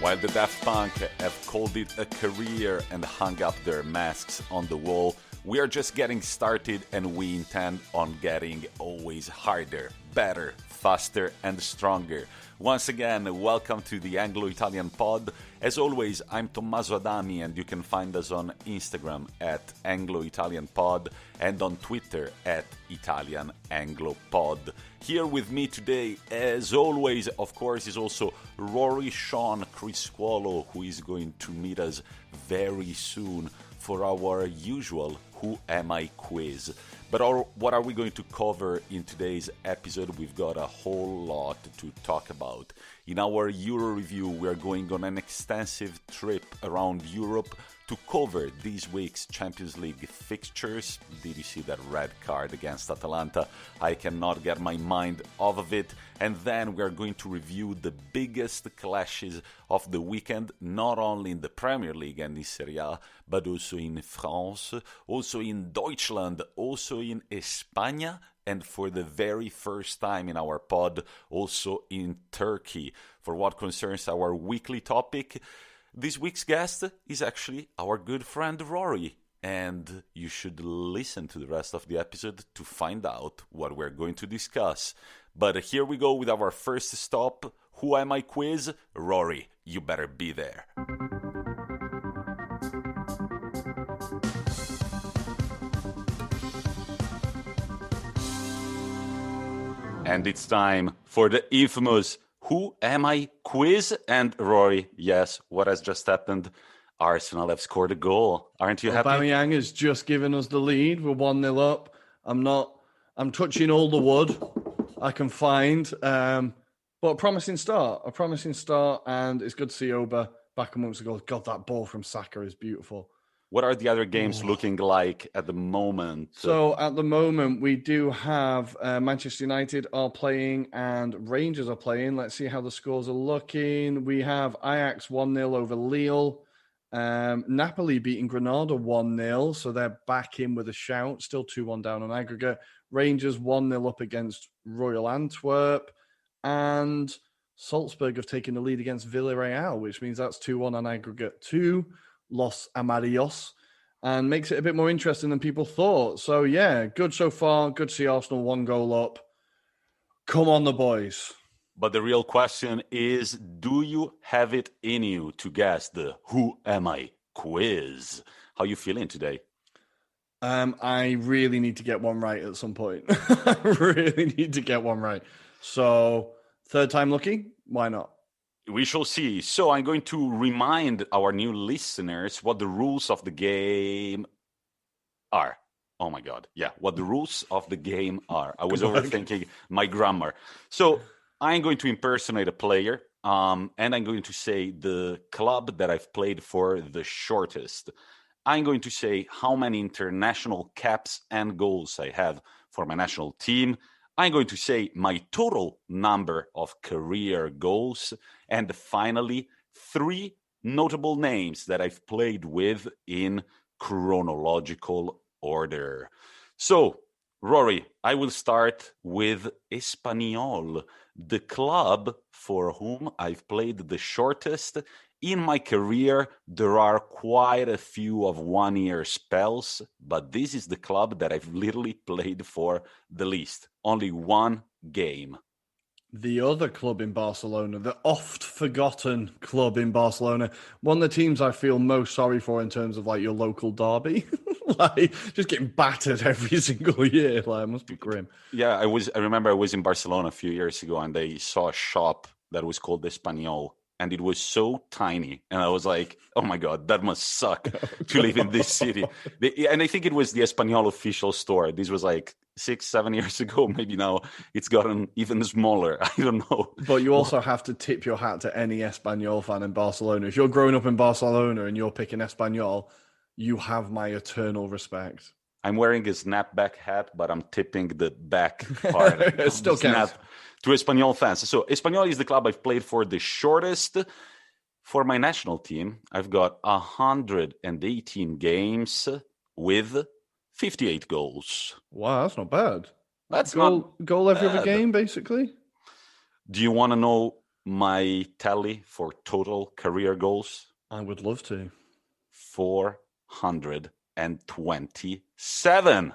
While the Daft Punk have called it a career and hung up their masks on the wall, we are just getting started and we intend on getting always harder, better, faster and stronger. Once again, welcome to the Anglo-Italian pod. As always, I'm Tommaso Adami and you can find us on Instagram at Anglo-Italian pod and on Twitter at Italian Anglo Pod. Here with me today, as always, of course, is also Rory Sean Criscuolo, who is going to meet us very soon for our usual Who Am I quiz. But what are we going to cover in today's episode? We've got a whole lot to talk about. In our Euro review, we're going on an extensive trip around Europe to cover this week's Champions League fixtures. Did you see that red card against Atalanta? I cannot get my mind off of it. And then we're going to review the biggest clashes of the weekend, not only in the Premier League and in Serie A, but also in France, also in Deutschland, also in España, and for the very first time in our pod, also in Turkey. For what concerns our weekly topic, this week's guest is actually our good friend Rory, and you should listen to the rest of the episode to find out what we're going to discuss. But here we go with our first stop, Who Am I quiz? Rory, you better be there. And it's time for the infamous Who Am I quiz? And Rory, yes, what has just happened? Arsenal have scored a goal. Aren't you happy? Aubameyang has just given us the lead. We're 1-0 up. I'm touching all the wood I can find. But a promising start. And it's good to see Oba back amongst the goals. God, that ball from Saka is beautiful. What are the other games looking like at the moment? So at the moment, we do have Manchester United are playing and Rangers are playing. Let's see how the scores are looking. We have Ajax 1-0 over Lille. Napoli beating Granada 1-0, so they're back in with a shout. Still 2-1 down on aggregate. Rangers 1-0 up against Royal Antwerp. And Salzburg have taken the lead against Villarreal, which means that's 2-1 on aggregate to Los Amarillos, and makes it a bit more interesting than people thought. So, yeah, good so far. Good to see Arsenal 1 goal up. Come on, the boys. But the real question is, do you have it in you to guess the Who Am I quiz? How are you feeling today? I really need to get one right at some point. I really need to get one right. So, third time lucky? Why not? We shall see. So I'm going to remind our new listeners what the rules of the game are. Oh my God. Yeah, what the rules of the game are. I was overthinking my grammar. So I'm going to impersonate a player, and I'm going to say the club that I've played for the shortest. I'm going to say how many international caps and goals I have for my national team. I'm going to say my total number of career goals. And finally, 3 notable names that I've played with in chronological order. So, Rory, I will start with Espanyol, the club for whom I've played the shortest. In my career, there are quite a few of 1-year spells, but this is the club that I've literally played for the least. Only 1 game. The other club in Barcelona, the oft-forgotten club in Barcelona, one of the teams I feel most sorry for in terms of like your local derby. Like just getting battered every single year. Like it must be grim. Yeah, I remember I was in Barcelona a few years ago and they saw a shop that was called Espanyol. And it was so tiny. And I was like, oh my God, that must suck to live in this city. And I think it was the Espanyol official store. This was like 6-7 years ago. Maybe now it's gotten even smaller. I don't know. But you also have to tip your hat to any Espanyol fan in Barcelona. If you're growing up in Barcelona and you're picking Espanyol, you have my eternal respect. I'm wearing a snapback hat, but I'm tipping the back part. It still counts. To Espanyol fans. So Espanyol is the club I've played for the shortest. For my national team, I've got 118 games with 58 goals. Wow, that's not bad. That's goal every other game, basically. Do you want to know my tally for total career goals? I would love to. 427.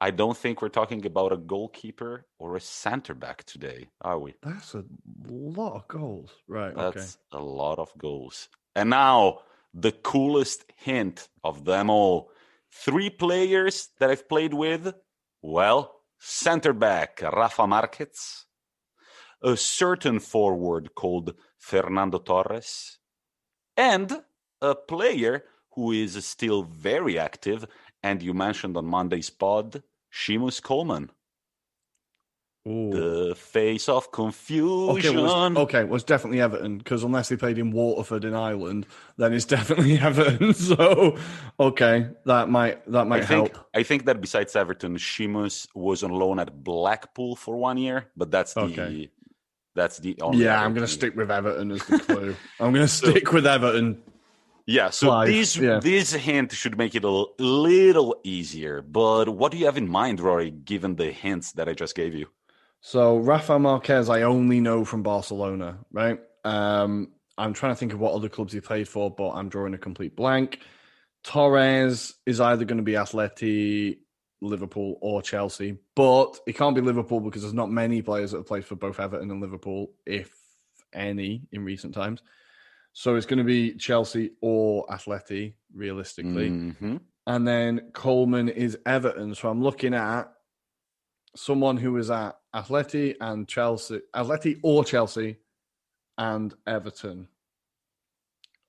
I don't think we're talking about a goalkeeper or a center back today, are we? That's a lot of goals. Right, That's a lot of goals. And now, the coolest hint of them all. 3 players that I've played with. Well, center back, Rafa Marquez. A certain forward called Fernando Torres. And a player who is still very active, and you mentioned on Monday's pod, Seamus Coleman. Ooh. The face of confusion. Was definitely Everton, because unless they played in Waterford in Ireland, then it's definitely Everton. So, that might help. I think that besides Everton, Seamus was on loan at Blackpool for 1 year, but that's the only. Yeah, I'm going to stick with Everton as the clue. I'm going to stick with Everton. Yeah, so this hint should make it a little easier. But what do you have in mind, Rory, given the hints that I just gave you? So Rafa Marquez, I only know from Barcelona, right? I'm trying to think of what other clubs he played for, but I'm drawing a complete blank. Torres is either going to be Atleti, Liverpool, or Chelsea, but it can't be Liverpool because there's not many players that have played for both Everton and Liverpool, if any, in recent times. So it's going to be Chelsea or Atleti, realistically. Mm-hmm. And then Coleman is Everton. So I'm looking at someone who was at Atleti or Chelsea and Everton.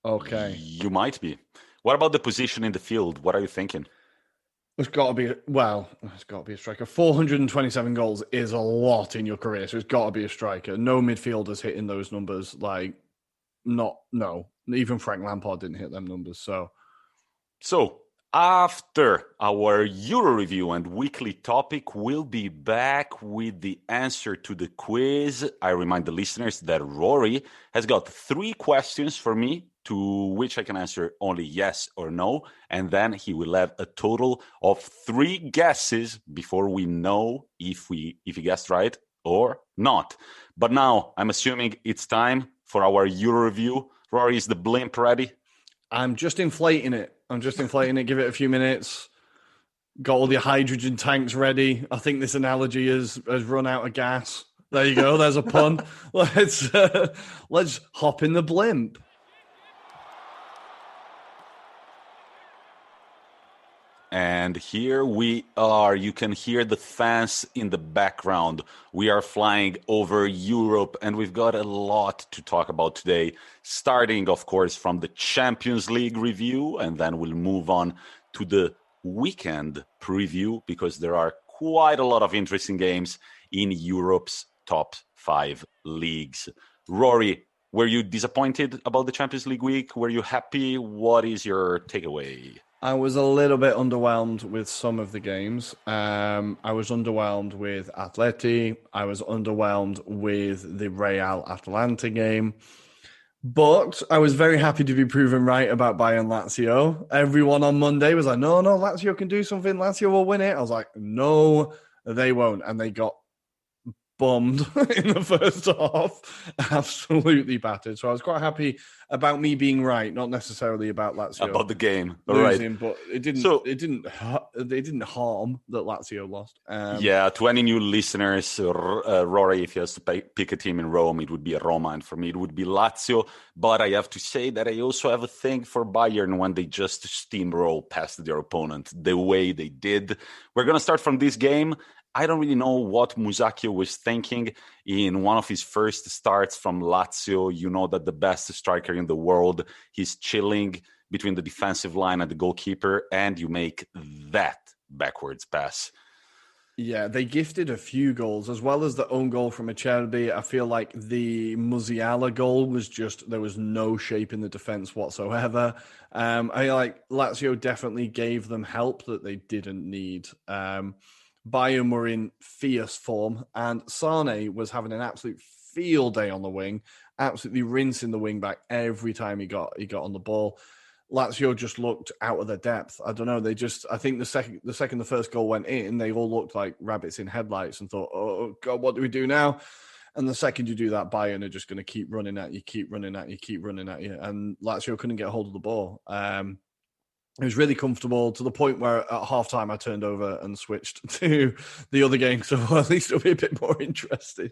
Okay. You might be. What about the position in the field? What are you thinking? It's got to be a striker. 427 goals is a lot in your career, so it's got to be a striker. No midfielders hitting those numbers. Even Frank Lampard didn't hit them numbers. So after our Euro review and weekly topic, we'll be back with the answer to the quiz. I remind the listeners that Rory has got 3 questions for me, to which I can answer only yes or no, and then he will have a total of 3 guesses before we know if he guessed right or not. But now I'm assuming it's time for our Euro review. Rory, is the blimp ready? I'm just inflating it. Give it a few minutes. Got all the hydrogen tanks ready. I think this analogy has run out of gas. There you go. There's a pun. Let's hop in the blimp. And here we are. You can hear the fans in the background. We are flying over Europe, and we've got a lot to talk about today, starting, of course, from the Champions League review, and then we'll move on to the weekend preview, because there are quite a lot of interesting games in Europe's top 5 leagues. Rory, were you disappointed about the Champions League week? Were you happy? What is your takeaway? I was a little bit underwhelmed with some of the games. I was underwhelmed with Atleti. I was underwhelmed with the Real Atalanta game. But I was very happy to be proven right about Bayern Lazio. Everyone on Monday was like, no, Lazio can do something. Lazio will win it. I was like, no, they won't. And they got bombed in the first half, absolutely battered. So I was quite happy about me being right, not necessarily about Lazio about the game losing, but it didn't harm that Lazio lost. To any new listeners, Rory, if he has to pick a team in Rome, it would be Roma, and for me it would be Lazio. But I have to say that I also have a thing for Bayern when they just steamroll past their opponent the way they did. We're going to start from this game. I don't really know what Musacchio was thinking in one of his first starts from Lazio. You know that the best striker in the world, he's chilling between the defensive line and the goalkeeper, and you make that backwards pass. Yeah, they gifted a few goals, as well as the own goal from Acerbi. I feel like the Musiala goal was just, there was no shape in the defense whatsoever. Lazio definitely gave them help that they didn't need. Bayern were in fierce form, and Sane was having an absolute field day on the wing, absolutely rinsing the wing back every time he got on the ball. Lazio just looked out of their depth. I don't know. I think the second the first goal went in, they all looked like rabbits in headlights and thought, oh God, what do we do now? And the second you do that, Bayern are just going to keep running at you, and Lazio couldn't get a hold of the ball. It was really comfortable to the point where at halftime I turned over and switched to the other game, so at least it'll be a bit more interesting.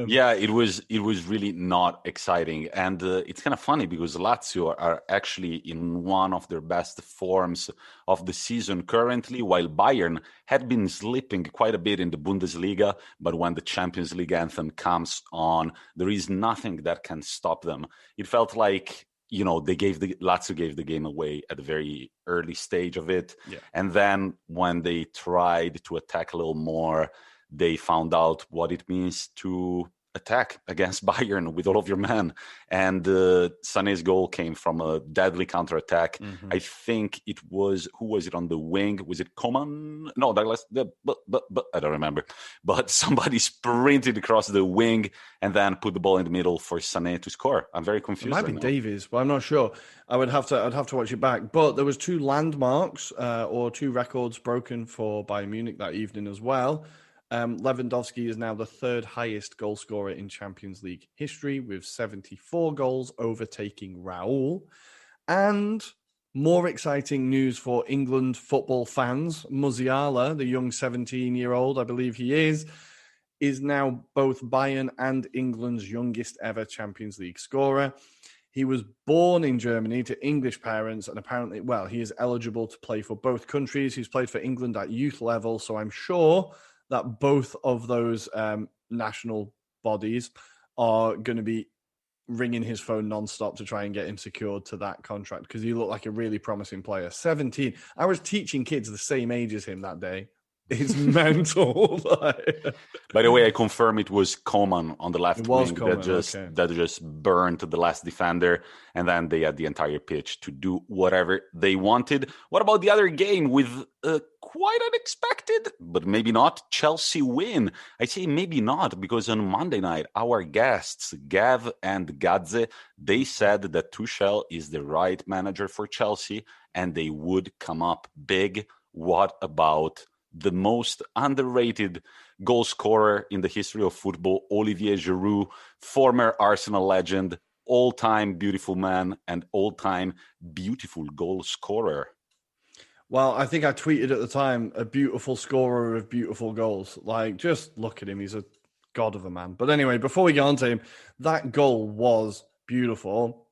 Yeah, it was really not exciting, and it's kind of funny because Lazio are actually in one of their best forms of the season currently, while Bayern had been slipping quite a bit in the Bundesliga. But when the Champions League anthem comes on, there is nothing that can stop them. It felt like, Lazio gave the game away at the very early stage of it. Yeah. And then when they tried to attack a little more, they found out what it means to attack against Bayern with all of your men. And Sané's goal came from a deadly counterattack. Mm-hmm. I think it was, who was it on the wing? Was it Coman? No, Douglas, but I don't remember. But somebody sprinted across the wing and then put the ball in the middle for Sané to score. I'm very confused. It might be Davies, but I'm not sure. I'd have to watch it back. But there was 2 landmarks or 2 records broken for Bayern Munich that evening as well. Lewandowski is now the 3rd highest goal scorer in Champions League history with 74 goals, overtaking Raul. And more exciting news for England football fans. Musiala, the young 17-year-old, I believe he is now both Bayern and England's youngest ever Champions League scorer. He was born in Germany to English parents, and apparently, he is eligible to play for both countries. He's played for England at youth level, so I'm sure that both of those national bodies are going to be ringing his phone nonstop to try and get him secured to that contract, because he looked like a really promising player. 17. I was teaching kids the same age as him that day. It's mental. By the way, I confirm it was Coman on the left wing that just burned the last defender, and then they had the entire pitch to do whatever they wanted. What about the other game with quite unexpected, but maybe not, Chelsea win? I say maybe not because on Monday night, our guests, Gav and Gadze, they said that Tuchel is the right manager for Chelsea and they would come up big. What about the most underrated goal scorer in the history of football, Olivier Giroud, former Arsenal legend, all-time beautiful man, and all-time beautiful goal scorer? Well, I think I tweeted at the time, a beautiful scorer of beautiful goals. Just look at him. He's a god of a man. But anyway, before we get on to him, that goal was beautiful.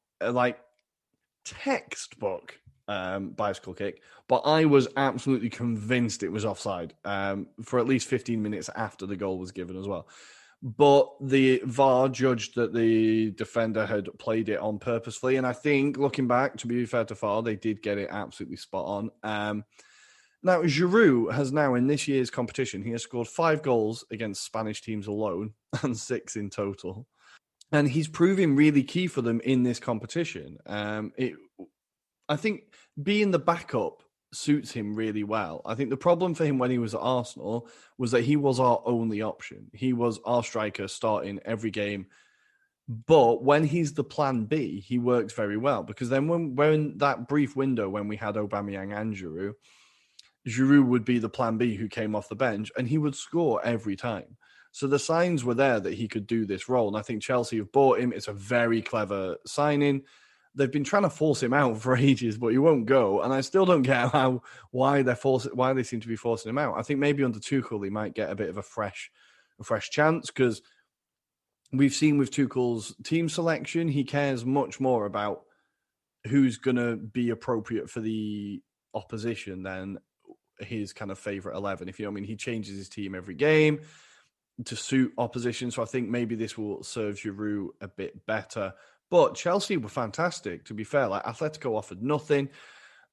Textbook bicycle kick, but I was absolutely convinced it was offside for at least 15 minutes after the goal was given as well. But the VAR judged that the defender had played it on purposefully, and I think, looking back, to be fair to VAR, they did get it absolutely spot on. Now, Giroud has now, in this year's competition, he has scored 5 goals against Spanish teams alone, and 6 in total. And he's proving really key for them in this competition. I think being the backup suits him really well. I think the problem for him when he was at Arsenal was that he was our only option. He was our striker starting every game. But when he's the plan B, he works very well, because then when that brief window when we had Aubameyang and Giroud would be the plan B who came off the bench, and he would score every time. So the signs were there that he could do this role. And I think Chelsea have bought him. It's a very clever signing. They've been trying to force him out for ages, but he won't go. And I still don't get why they seem to be forcing him out. I think maybe under Tuchel he might get a bit of a fresh chance, because we've seen with Tuchel's team selection, he cares much more about who's going to be appropriate for the opposition than his kind of favourite 11. If you know what I mean, he changes his team every game to suit opposition. So I think maybe this will serve Giroud a bit better. But Chelsea were fantastic, to be fair. Atletico offered nothing.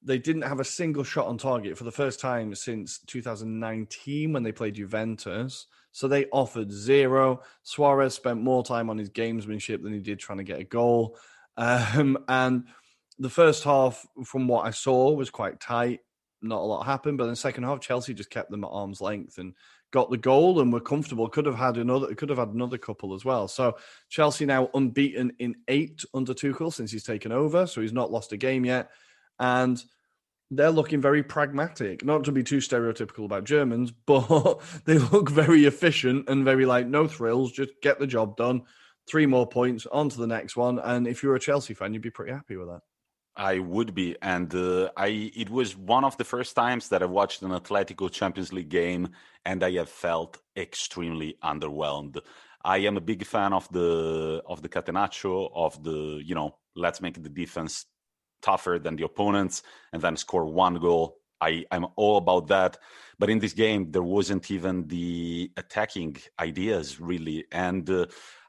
They didn't have a single shot on target for the first time since 2019 when they played Juventus. So they offered 0. Suarez spent more time on his gamesmanship than he did trying to get a goal. And the first half, from what I saw, was quite tight. Not a lot happened. But in the second half, Chelsea just kept them at arm's length and got the goal and were comfortable. Could have had another couple as well. So Chelsea now unbeaten in 8 under Tuchel since he's taken over. So he's not lost a game yet. And they're looking very pragmatic. Not to be too stereotypical about Germans, but they look very efficient and very like no thrills. Just get the job done. 3 more points, on to the next one. And if you're a Chelsea fan, you'd be pretty happy with that. I would be, and it was one of the first times that I watched an Atletico Champions League game, and I have felt extremely underwhelmed. I am a big fan of the catenaccio, of the let's make the defense tougher than the opponents and then score 1 goal. I'm all about that. But in this game, there wasn't even the attacking ideas, really. And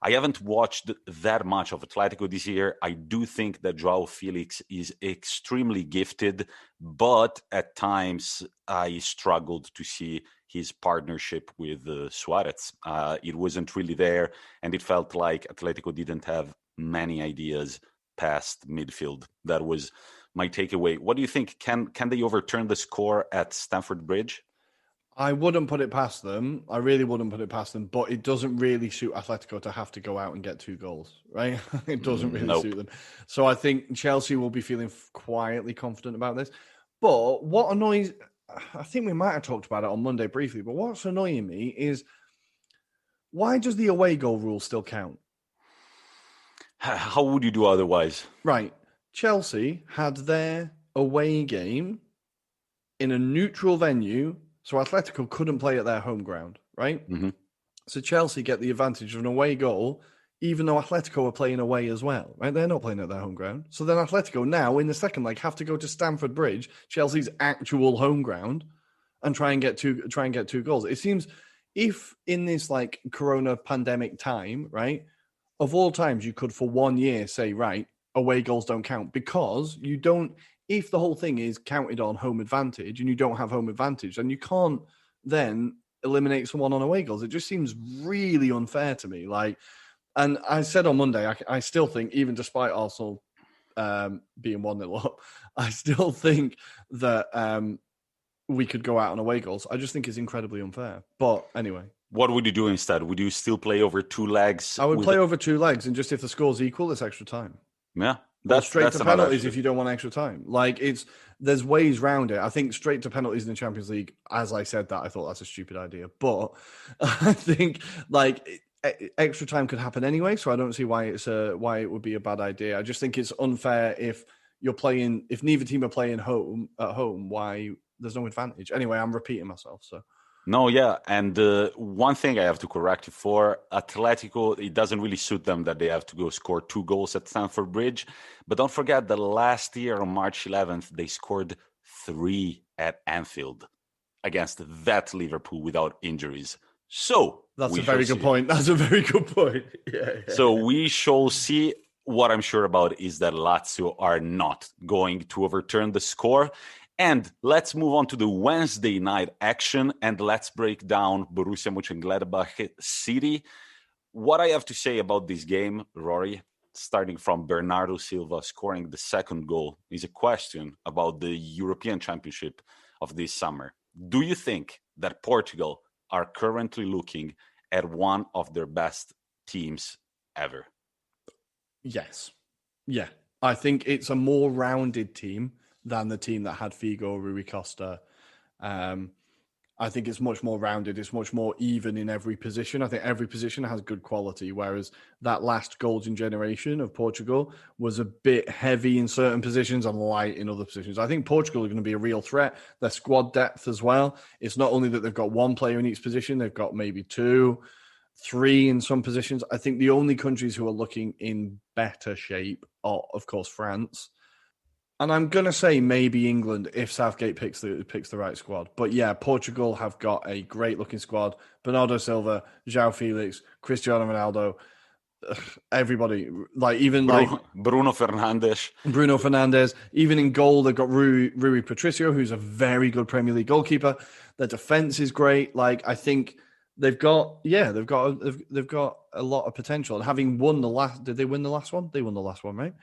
I haven't watched that much of Atletico this year. I do think that Joao Felix is extremely gifted, but at times I struggled to see his partnership with Suarez. It wasn't really there, and it felt like Atletico didn't have many ideas past midfield. That was my takeaway. What do you think? Can they overturn the score at Stamford Bridge? I wouldn't put it past them. I really wouldn't put it past them, but it doesn't really suit Atletico to have to go out and get 2 goals, right? It doesn't really suit them. So I think Chelsea will be feeling quietly confident about this. But what annoys, I think we might have talked about it on Monday briefly, but what's annoying me is why does the away goal rule still count? How would you do otherwise? Right. Chelsea had their away game in a neutral venue, so Atletico couldn't play at their home ground, right? Mm-hmm. So Chelsea get the advantage of an away goal, even though Atletico are playing away as well, right? They're not playing at their home ground. So then Atletico now, in the second leg, have to go to Stamford Bridge, Chelsea's actual home ground, and try and get two goals. It seems if in this like Corona pandemic time, right, of all times you could for 1 year say, right, away goals don't count because you don't. If the whole thing is counted on home advantage and you don't have home advantage, then you can't then eliminate someone on away goals. It just seems really unfair to me. Like, and I said on Monday, I still think, even despite Arsenal being 1-0 up, I still think that we could go out on away goals. I just think it's incredibly unfair. But anyway. What would you do instead? Would you still play over 2 legs? I would play over 2 legs, and just if the score's equal, it's extra time. Yeah. That's straight to penalties if you don't want extra time. Like there's ways around it. I think straight to penalties in the Champions League, as I said that, I thought that's a stupid idea. But I think like extra time could happen anyway, so I don't see why it would be a bad idea. I just think it's unfair if neither team are playing at home, why there's no advantage. Anyway, I'm repeating myself, so. No, yeah. And one thing I have to correct you for, Atletico, it doesn't really suit them that they have to go score 2 goals at Stamford Bridge. But don't forget that last year on March 11th, they scored 3 at Anfield against that Liverpool without injuries. So that's a very good point. That's a very good point. Yeah. So we shall see. What I'm sure about is that Lazio are not going to overturn the score. And let's move on to the Wednesday night action, and let's break down Borussia Mönchengladbach City. What I have to say about this game, Rory, starting from Bernardo Silva scoring the 2nd goal, is a question about the European Championship of this summer. Do you think that Portugal are currently looking at one of their best teams ever? Yes. Yeah. I think it's a more rounded team than the team that had Figo, Rui Costa. I think it's much more rounded. It's much more even in every position. I think every position has good quality, whereas that last golden generation of Portugal was a bit heavy in certain positions and light in other positions. I think Portugal are going to be a real threat. Their squad depth as well. It's not only that they've got 1 player in each position, they've got maybe 2, 3 in some positions. I think the only countries who are looking in better shape are, of course, France. And I'm going to say maybe England if Southgate picks the right squad. But yeah, Portugal have got a great-looking squad. Bernardo Silva, João Felix, Cristiano Ronaldo, everybody. Bruno Fernandes. Even in goal, they've got Rui Patricio, who's a very good Premier League goalkeeper. Their defense is great. Like, I think they've got a lot of potential. And having won did they win the last one? They won the last one, right?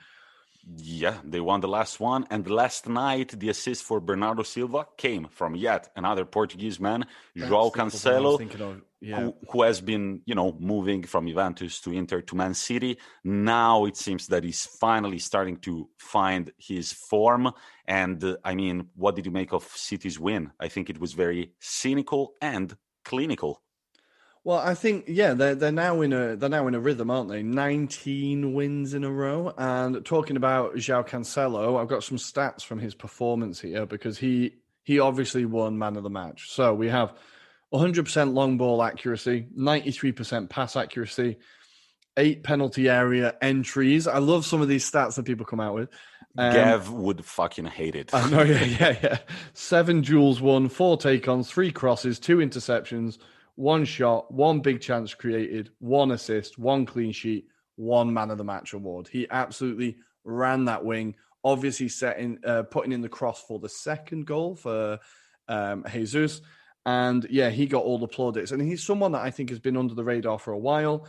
Yeah, they won the last one. And last night, the assist for Bernardo Silva came from yet another Portuguese man, João Cancelo. who has been, moving from Juventus to Inter to Man City. Now it seems that he's finally starting to find his form. And what did you make of City's win? I think it was very cynical and clinical. Well, I think they're now in a rhythm, aren't they? 19 wins in a row. And talking about João Cancelo, I've got some stats from his performance here because he obviously won man of the match. So we have 100% long ball accuracy, 93% pass accuracy, 8 penalty area entries. I love some of these stats that people come out with. Gav would fucking hate it. I know, yeah. 7 duels won, 4 take-ons, 3 crosses, 2 interceptions, 1 shot, 1 big chance created, 1 assist, 1 clean sheet, 1 man of the match award. He absolutely ran that wing, obviously putting in the cross for the second goal for Jesus. And he got all the plaudits. And he's someone that I think has been under the radar for a while.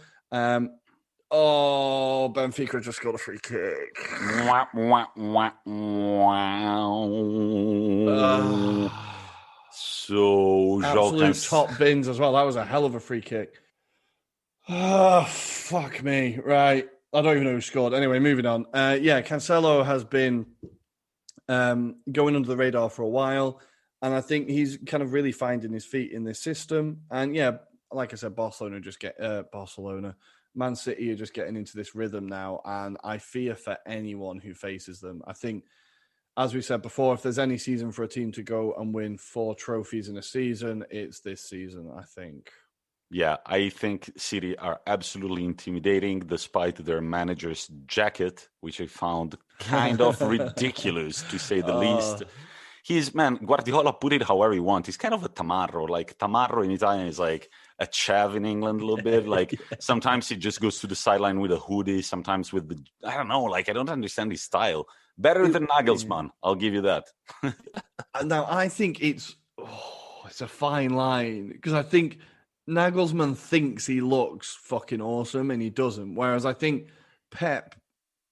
Benfica just got a free kick. So absolute top bins as well. That was a hell of a free kick. Oh, fuck me. Right. I don't even know who scored. Anyway, moving on. Cancelo has been going under the radar for a while. And I think he's kind of really finding his feet in this system. And like I said, Man City are just getting into this rhythm now. And I fear for anyone who faces them. I think, as we said before, if there's any season for a team to go and win 4 trophies in a season, it's this season, I think. Yeah, I think City are absolutely intimidating despite their manager's jacket, which I found kind of ridiculous, to say the least. Guardiola put it however you want. He's kind of a tamarro. Like, tamarro in Italian is like a chav in England a little bit. Like, sometimes he just goes to the sideline with a hoodie, sometimes with I don't understand his style. Better than Nagelsmann, I'll give you that. Now, I think it's a fine line, because I think Nagelsmann thinks he looks fucking awesome and he doesn't. Whereas I think Pep,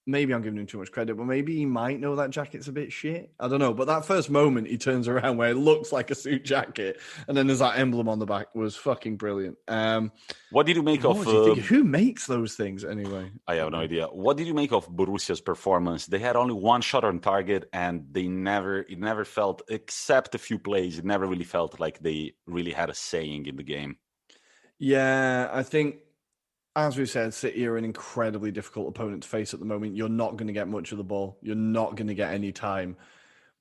maybe I'm giving him too much credit, but maybe he might know that jacket's a bit shit. I don't know. But that first moment he turns around where it looks like a suit jacket and then there's that emblem on the back was fucking brilliant. What did you make of... Who makes those things anyway? I have no idea. What did you make of Borussia's performance? They had only 1 shot on target and it never felt, except a few plays, it never really felt like they really had a saying in the game. Yeah, I think, as we said, City are an incredibly difficult opponent to face at the moment. You're not going to get much of the ball. You're not going to get any time.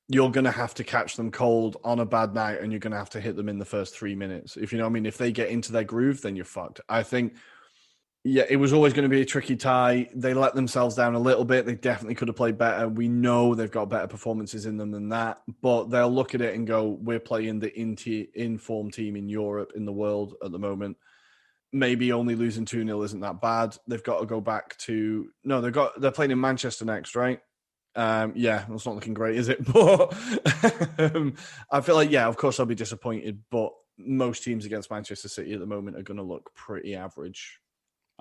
You're going to have to catch them cold on a bad night, and you're going to have to hit them in the first 3 minutes. If you know what I mean, if they get into their groove, then you're fucked. I think, it was always going to be a tricky tie. They let themselves down a little bit. They definitely could have played better. We know they've got better performances in them than that, but they'll look at it and go, we're playing the in-form team in Europe, in the world at the moment. Maybe only losing 2-0 isn't that bad. They've got to go back to... No, they're playing in Manchester next, right? That's not looking great, is it? But I feel like, of course I'll be disappointed, but most teams against Manchester City at the moment are going to look pretty average.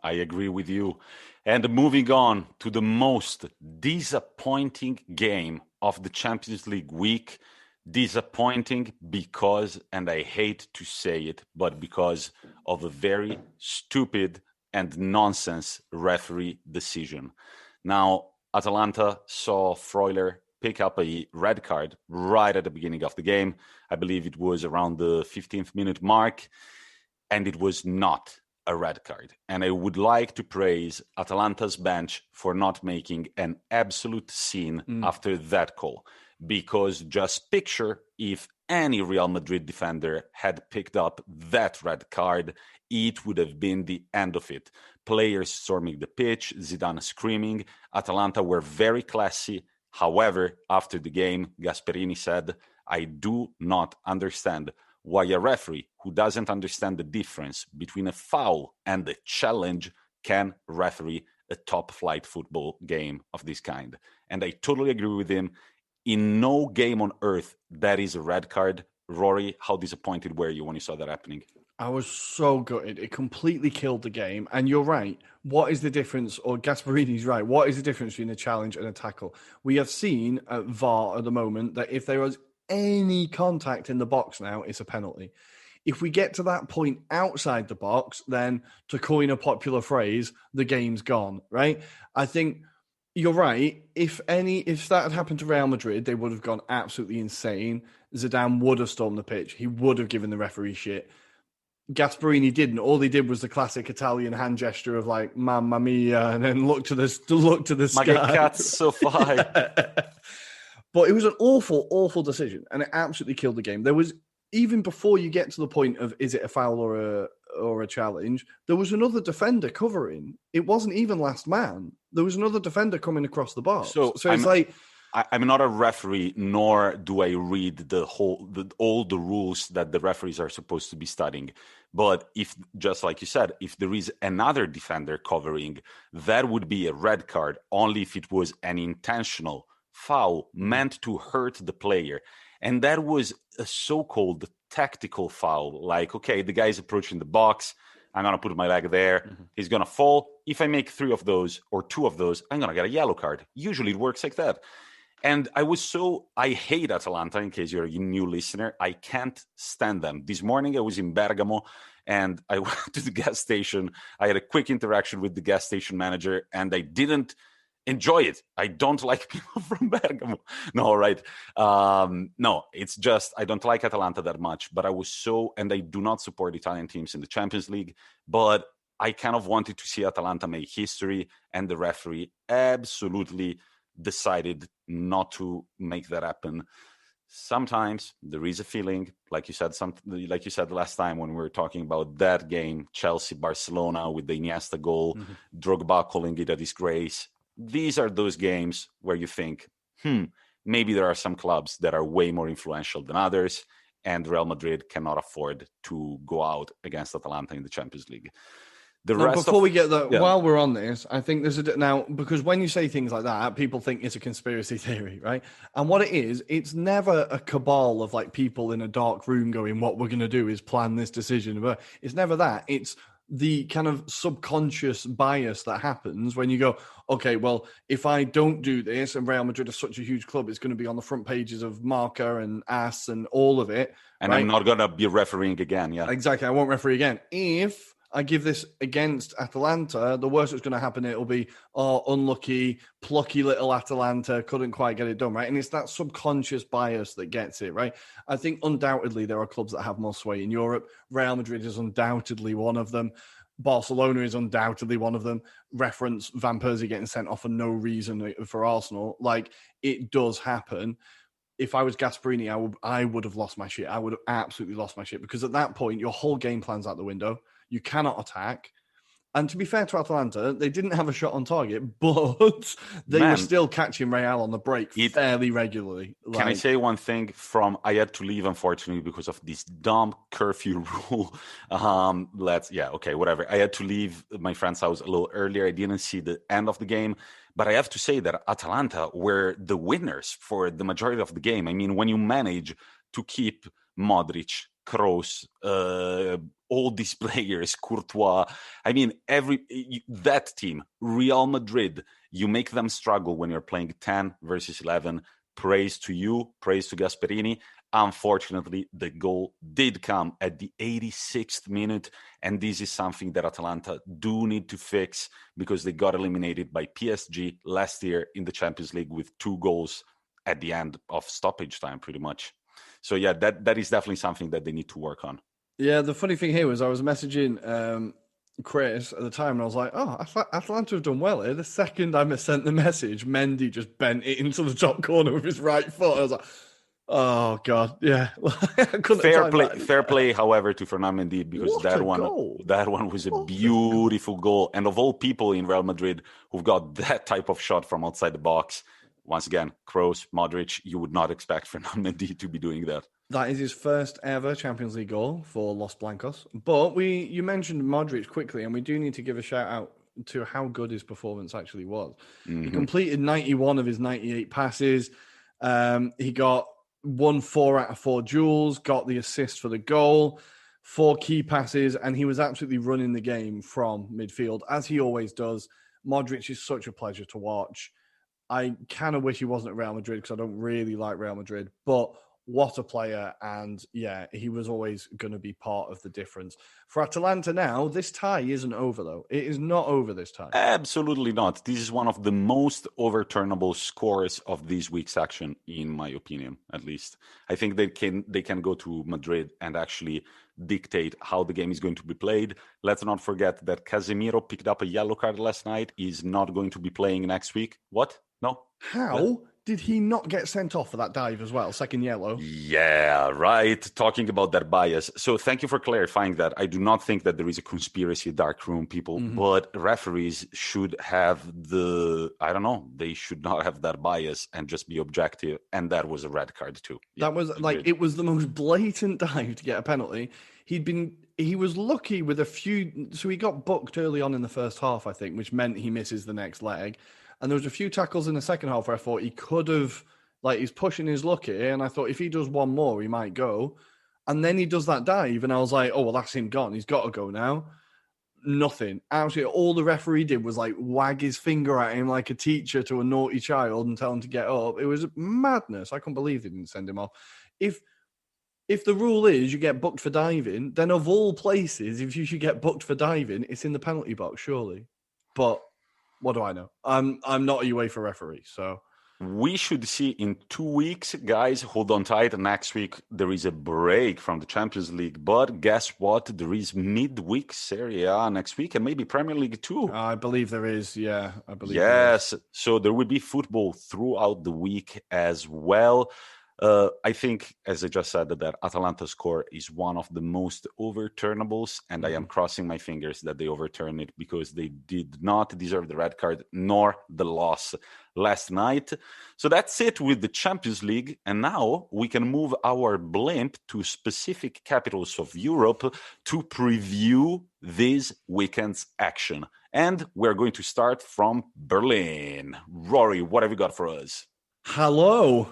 I agree with you. And moving on to the most disappointing game of the Champions League week. Disappointing because, and I hate to say it, but because of a very stupid and nonsense referee decision. Now, Atalanta saw Freuler pick up a red card right at the beginning of the game. I believe it was around the 15th minute mark, and it was not a red card. And I would like to praise Atalanta's bench for not making an absolute scene after that call. Because just picture if any Real Madrid defender had picked up that red card, it would have been the end of it. Players storming the pitch, Zidane screaming. Atalanta were very classy. However, after the game, Gasperini said, I do not understand why a referee who doesn't understand the difference between a foul and a challenge can referee a top-flight football game of this kind. And I totally agree with him. In no game on earth that is a red card. Rory, how disappointed were you when you saw that happening? I was so gutted. It completely killed the game. And you're right. What is the difference? Or Gasparini's right. What is the difference between a challenge and a tackle? We have seen at VAR at the moment that if there was any contact in the box now, it's a penalty. If we get to that point outside the box, then to coin a popular phrase, the game's gone, right? I think you're right. If that had happened to Real Madrid, they would have gone absolutely insane. Zidane would have stormed the pitch. He would have given the referee shit. Gasperini didn't. All he did was the classic Italian hand gesture of like "Mamma mia" and then look to the sky. My cat's so fine. But it was an awful, awful decision, and it absolutely killed the game. There was, even before you get to the point of is it a foul or a challenge, there was another defender covering. It wasn't even last man. There was another defender coming across the box. So I'm not a referee, nor do I read all the rules that the referees are supposed to be studying. But if, just like you said, if there is another defender covering, that would be a red card only if it was an intentional foul meant to hurt the player. And that was a so-called tactical foul. Like, okay, the guy's approaching the box. I'm going to put my leg there. Mm-hmm. He's going to fall. If I make 3 of those or 2 of those, I'm going to get a yellow card. Usually it works like that. And I hate Atalanta, in case you're a new listener. I can't stand them. This morning I was in Bergamo and I went to the gas station. I had a quick interaction with the gas station manager and I didn't enjoy it. I don't like people from Bergamo. No, right. No, it's just I don't like Atalanta that much. But and I do not support Italian teams in the Champions League. But I kind of wanted to see Atalanta make history, and the referee absolutely decided not to make that happen. Sometimes there is a feeling, like you said last time when we were talking about that game, Chelsea-Barcelona with the Iniesta goal, Drogba calling it a disgrace. These are those games where you think, maybe there are some clubs that are way more influential than others, and Real Madrid cannot afford to go out against Atalanta in the Champions League. While we're on this, I think there's now, because when you say things like that, people think it's a conspiracy theory, right? And what it is, it's never a cabal of like people in a dark room going, what we're going to do is plan this decision. But it's never that. It's the kind of subconscious bias that happens when you go, okay, well, if I don't do this, and Real Madrid is such a huge club, it's going to be on the front pages of Marca and AS and all of it. And right? I'm not going to be refereeing again. Yeah, exactly. I won't referee again. If I give this against Atalanta, the worst that's going to happen, it'll be, unlucky, plucky little Atalanta, couldn't quite get it done, right? And it's that subconscious bias that gets it, right? I think undoubtedly there are clubs that have more sway in Europe. Real Madrid is undoubtedly one of them. Barcelona is undoubtedly one of them. Reference Van Persie getting sent off for no reason for Arsenal. Like, it does happen. If I was Gasperini, I would have lost my shit. I would have absolutely lost my shit, because at that point, your whole game plan's out the window. You cannot attack. And to be fair to Atalanta, they didn't have a shot on target, but they were still catching Real on the break fairly regularly. Can I say one thing? I had to leave, unfortunately, because of this dumb curfew rule. Whatever. I had to leave my friend's house a little earlier. I didn't see the end of the game. But I have to say that Atalanta were the winners for the majority of the game. I mean, when you manage to keep Modric, Kroos, all these players, Courtois. I mean, that team, Real Madrid, you make them struggle when you're playing 10 versus 11. Praise to you, praise to Gasperini. Unfortunately, the goal did come at the 86th minute, and this is something that Atalanta do need to fix, because they got eliminated by PSG last year in the Champions League with 2 goals at the end of stoppage time, pretty much. So yeah, that is definitely something that they need to work on. Yeah, the funny thing here was I was messaging Chris at the time, and I was like, Atalanta have done well here. The second I sent the message, Mendy just bent it into the top corner with his right foot. I was like, oh, God, yeah. Fair play, however, to Fernand Mendy, because that one was a beautiful goal. And of all people in Real Madrid who've got that type of shot from outside the box, once again, Kroos, Modric, you would not expect Fernand Mendy to be doing that. That is his first ever Champions League goal for Los Blancos. But you mentioned Modric quickly, and we do need to give a shout out to how good his performance actually was. Mm-hmm. He completed 91 of his 98 passes. He got 4 out of 4 duels, got the assist for the goal, 4 key passes, and he was absolutely running the game from midfield, as he always does. Modric is such a pleasure to watch. I kind of wish he wasn't at Real Madrid, because I don't really like Real Madrid, but what a player. And yeah, he was always going to be part of the difference. For Atalanta now, this tie isn't over, though. It is not over this time. Absolutely not. This is one of the most overturnable scores of this week's action, in my opinion, at least. I think they can go to Madrid and actually dictate how the game is going to be played. Let's not forget that Casemiro picked up a yellow card last night. He's not going to be playing next week. What? No? How did he not get sent off for that dive as well? Second yellow. Yeah, right. Talking about that bias. So thank you for clarifying that. I do not think that there is a conspiracy dark room, people, but referees should have they should not have that bias and just be objective. And that was a red card too. That was it was the most blatant dive to get a penalty. He was lucky with a few, so he got booked early on in the first half, I think, which meant he misses the next leg. And there was a few tackles in the second half where I thought he could have, he's pushing his luck here. And I thought if he does one more, he might go. And then he does that dive. And I was like, oh, well, that's him gone. He's got to go now. Nothing. Actually, all the referee did was wag his finger at him like a teacher to a naughty child and tell him to get up. It was madness. I couldn't believe they didn't send him off. If the rule is you get booked for diving, then of all places, if you should get booked for diving, it's in the penalty box, surely. But what do I know? I'm not a UEFA referee, so we should see in 2 weeks, guys. Hold on tight. Next week there is a break from the Champions League, but guess what? There is midweek Serie A next week, and maybe Premier League too. I believe there is. Yeah, I believe. Yes, so there will be football throughout the week as well. I think, as I just said, that Atalanta score is one of the most overturnables, and I am crossing my fingers that they overturn it because they did not deserve the red card nor the loss last night. So that's it with the Champions League, and now we can move our blimp to specific capitals of Europe to preview this weekend's action. And we're going to start from Berlin. Rory, what have you got for us? Hello.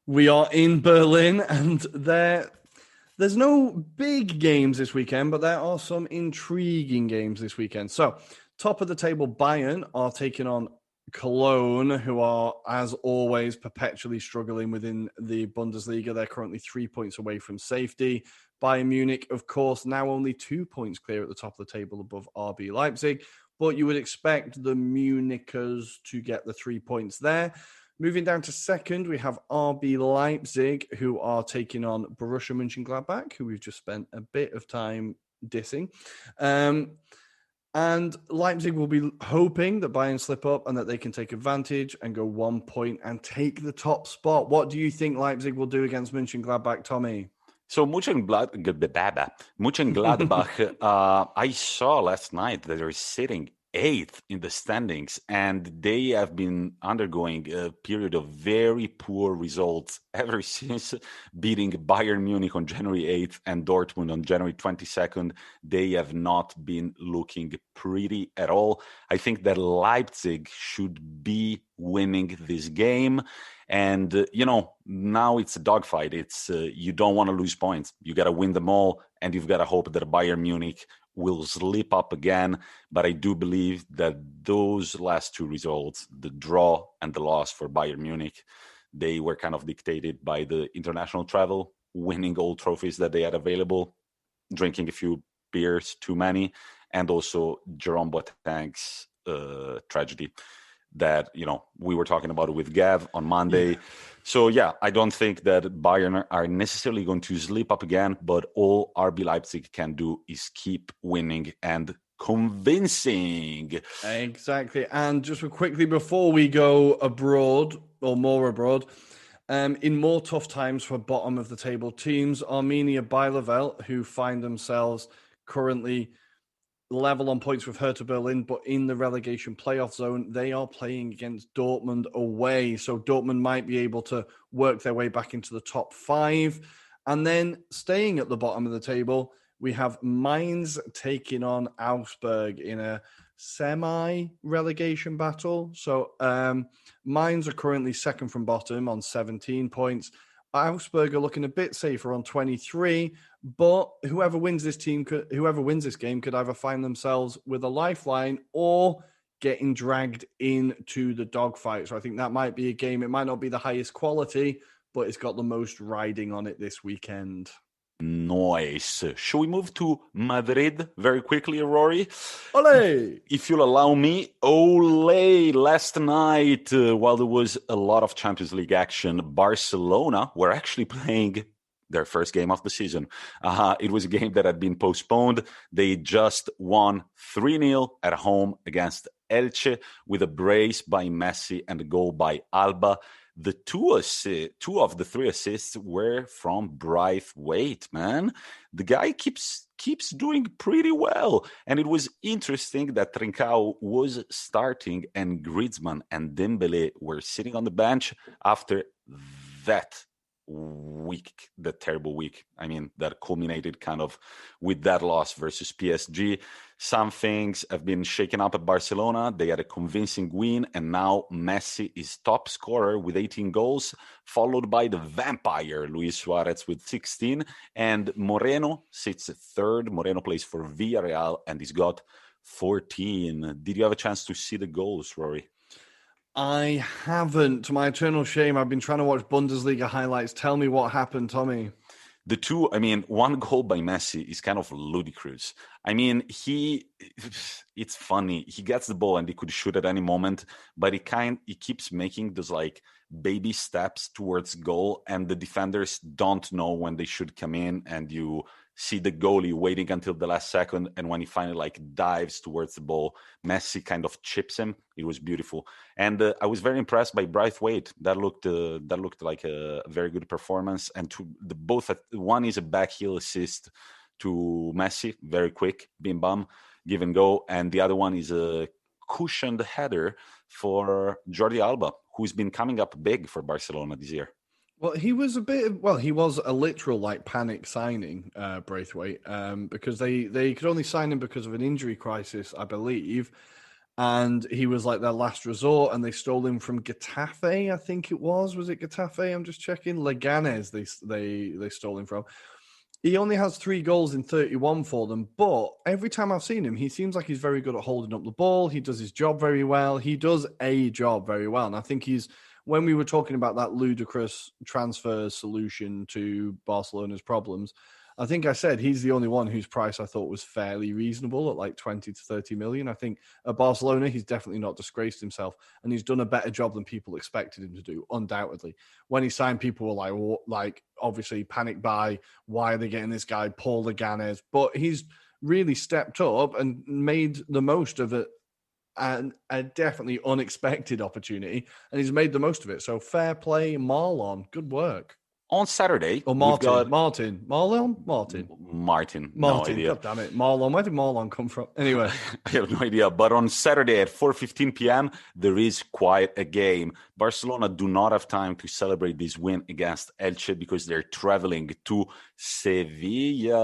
We are in Berlin, and there's no big games this weekend, but there are some intriguing games this weekend. So, top of the table, Bayern are taking on Cologne, who are, as always, perpetually struggling within the Bundesliga. They're currently 3 points away from safety. Bayern Munich, of course, now only 2 points clear at the top of the table above RB Leipzig, but you would expect the Munichers to get the 3 points there. Moving down to second, we have RB Leipzig, who are taking on Borussia Mönchengladbach, who we've just spent a bit of time dissing. And Leipzig will be hoping that Bayern slip up and that they can take advantage and go 1 point and take the top spot. What do you think Leipzig will do against Mönchengladbach, Tommy? So Mönchengladbach, I saw last night that they're sitting 8th in the standings, and they have been undergoing a period of very poor results ever since beating Bayern Munich on January 8th and Dortmund on January 22nd. They have not been looking pretty at all. I think that Leipzig should be winning this game. And, now it's a dogfight. It's you don't want to lose points. You got to win them all, and you've got to hope that Bayern Munich will slip up again. But I do believe that those last two results, the draw and the loss for Bayern Munich, they were kind of dictated by the international travel, winning all trophies that they had available, drinking a few beers too many, and also Jerome Boateng's tragedy that, we were talking about it with Gav on Monday. Yeah. So, I don't think that Bayern are necessarily going to slip up again, but all RB Leipzig can do is keep winning and convincing. Exactly. And just quickly before we go abroad, or more abroad, in more tough times for bottom of the table teams, Arminia Bielefeld, who find themselves currently level on points with Hertha Berlin, but in the relegation playoff zone, they are playing against Dortmund away. So Dortmund might be able to work their way back into the top 5. And then staying at the bottom of the table, we have Mainz taking on Augsburg in a semi-relegation battle. So Mainz are currently second from bottom on 17 points. Augsburg are looking a bit safer on 23, but whoever wins this game could either find themselves with a lifeline or getting dragged into the dogfight. So I think that might be a game. It might not be the highest quality, but it's got the most riding on it this weekend. Nice. Shall we move to Madrid very quickly, Rory? Ole! If you'll allow me, ole! Last night, while there was a lot of Champions League action, Barcelona were actually playing their first game of the season. It was a game that had been postponed. They just won 3-0 at home against Elche with a brace by Messi and a goal by Alba. The two of the three assists were from Braithwaite, man. The guy keeps doing pretty well. And it was interesting that Trincao was starting and Griezmann and Dembele were sitting on the bench after that week, the terrible week. I mean, that culminated kind of with that loss versus PSG. Some things have been shaken up at Barcelona. They had a convincing win, and now Messi is top scorer with 18 goals, followed by the vampire Luis Suarez with 16, and Moreno sits third. Moreno plays for Villarreal, and he's got 14. Did you have a chance to see the goals, Rory? I haven't. To my eternal shame, I've been trying to watch Bundesliga highlights. Tell me what happened, Tommy. The two, I mean, one goal by Messi is kind of ludicrous. I mean, it's funny. He gets the ball and he could shoot at any moment, but he keeps making those like baby steps towards goal, and the defenders don't know when they should come in, and you see the goalie waiting until the last second, and when he finally like dives towards the ball, Messi kind of chips him. It was beautiful, and I was very impressed by Braithwaite. That looked like a very good performance. And one is a back heel assist to Messi, very quick, bim bam, give and go, and the other one is a cushioned header for Jordi Alba, who's been coming up big for Barcelona this year. Well, he was a literal like panic signing, Braithwaite, because they could only sign him because of an injury crisis, I believe. And he was like their last resort, and they stole him from Getafe, I think it was. Was it Getafe? I'm just checking. Leganes, they stole him from. He only has 3 goals in 31 for them, but every time I've seen him, he seems like he's very good at holding up the ball. He does his job very well. He does a job very well. And I think when we were talking about that ludicrous transfer solution to Barcelona's problems, I think I said he's the only one whose price I thought was fairly reasonable at like 20 to 30 million. I think at Barcelona, he's definitely not disgraced himself, and he's done a better job than people expected him to do, undoubtedly. When he signed, people were like obviously panicked by, why are they getting this guy, Paul Leganes? But he's really stepped up and made the most of it, and a definitely unexpected opportunity, and he's made the most of it. So fair play, Marlon. Good work. On Saturday, Martin. No idea. God damn it, Marlon. Where did Marlon come from? Anyway, I have no idea. But on Saturday at 4:15 p.m., there is quite a game. Barcelona do not have time to celebrate this win against Elche because they're traveling to Sevilla,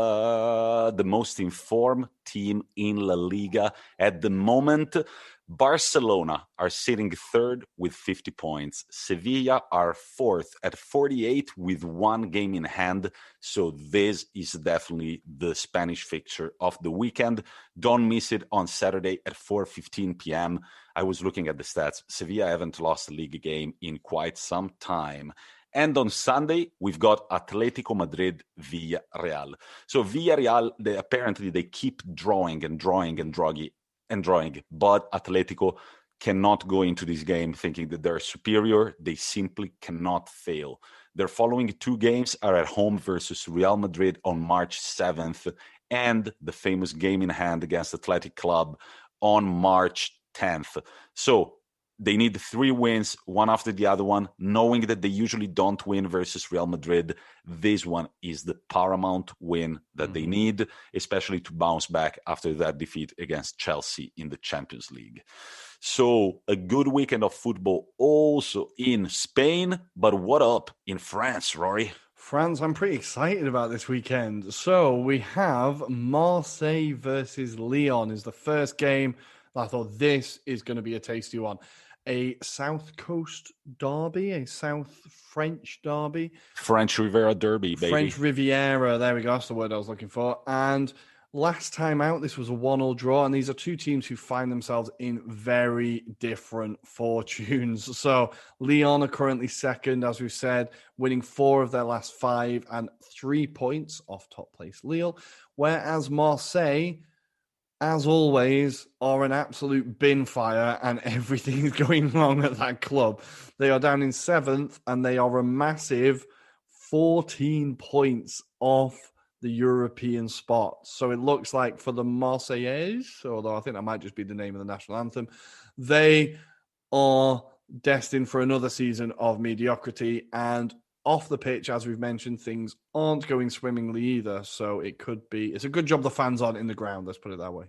the most informed team in La Liga at the moment. Barcelona are sitting third with 50 points. Sevilla are fourth at 48 with 1 game in hand. So this is definitely the Spanish fixture of the weekend. Don't miss it on Saturday at 4:15 p.m. I was looking at the stats. Sevilla haven't lost a league game in quite some time. And on Sunday, we've got Atletico Madrid, Villarreal. So Villarreal, they keep drawing, but Atletico cannot go into this game thinking that they're superior. They simply cannot fail. Their following 2 games are at home versus Real Madrid on March 7th and the famous game in hand against Athletic Club on March 10th. So they need 3 wins, one after the other one, knowing that they usually don't win versus Real Madrid. This one is the paramount win that they need, especially to bounce back after that defeat against Chelsea in the Champions League. So a good weekend of football also in Spain. But what up in France, Rory? France, I'm pretty excited about this weekend. So we have Marseille versus Lyon is the first game. I thought this is going to be a tasty one. A South Coast derby, a South French derby. French Riviera derby, baby. French Riviera, there we go. That's the word I was looking for. And Last time out, this was a 1-1 draw, and these are two teams who find themselves in very different fortunes. So Lyon are currently second, as we've said, winning 4 of their last 5 and 3 points off top place Lille, whereas Marseille, as always, are an absolute bin fire and everything is going wrong at that club. They are down in 7th and they are a massive 14 points off the European spot. So it looks like for the Marseillaise, although I think that might just be the name of the national anthem, they are destined for another season of mediocrity. And off the pitch, as we've mentioned, things aren't going swimmingly either. So it's a good job the fans aren't in the ground, let's put it that way.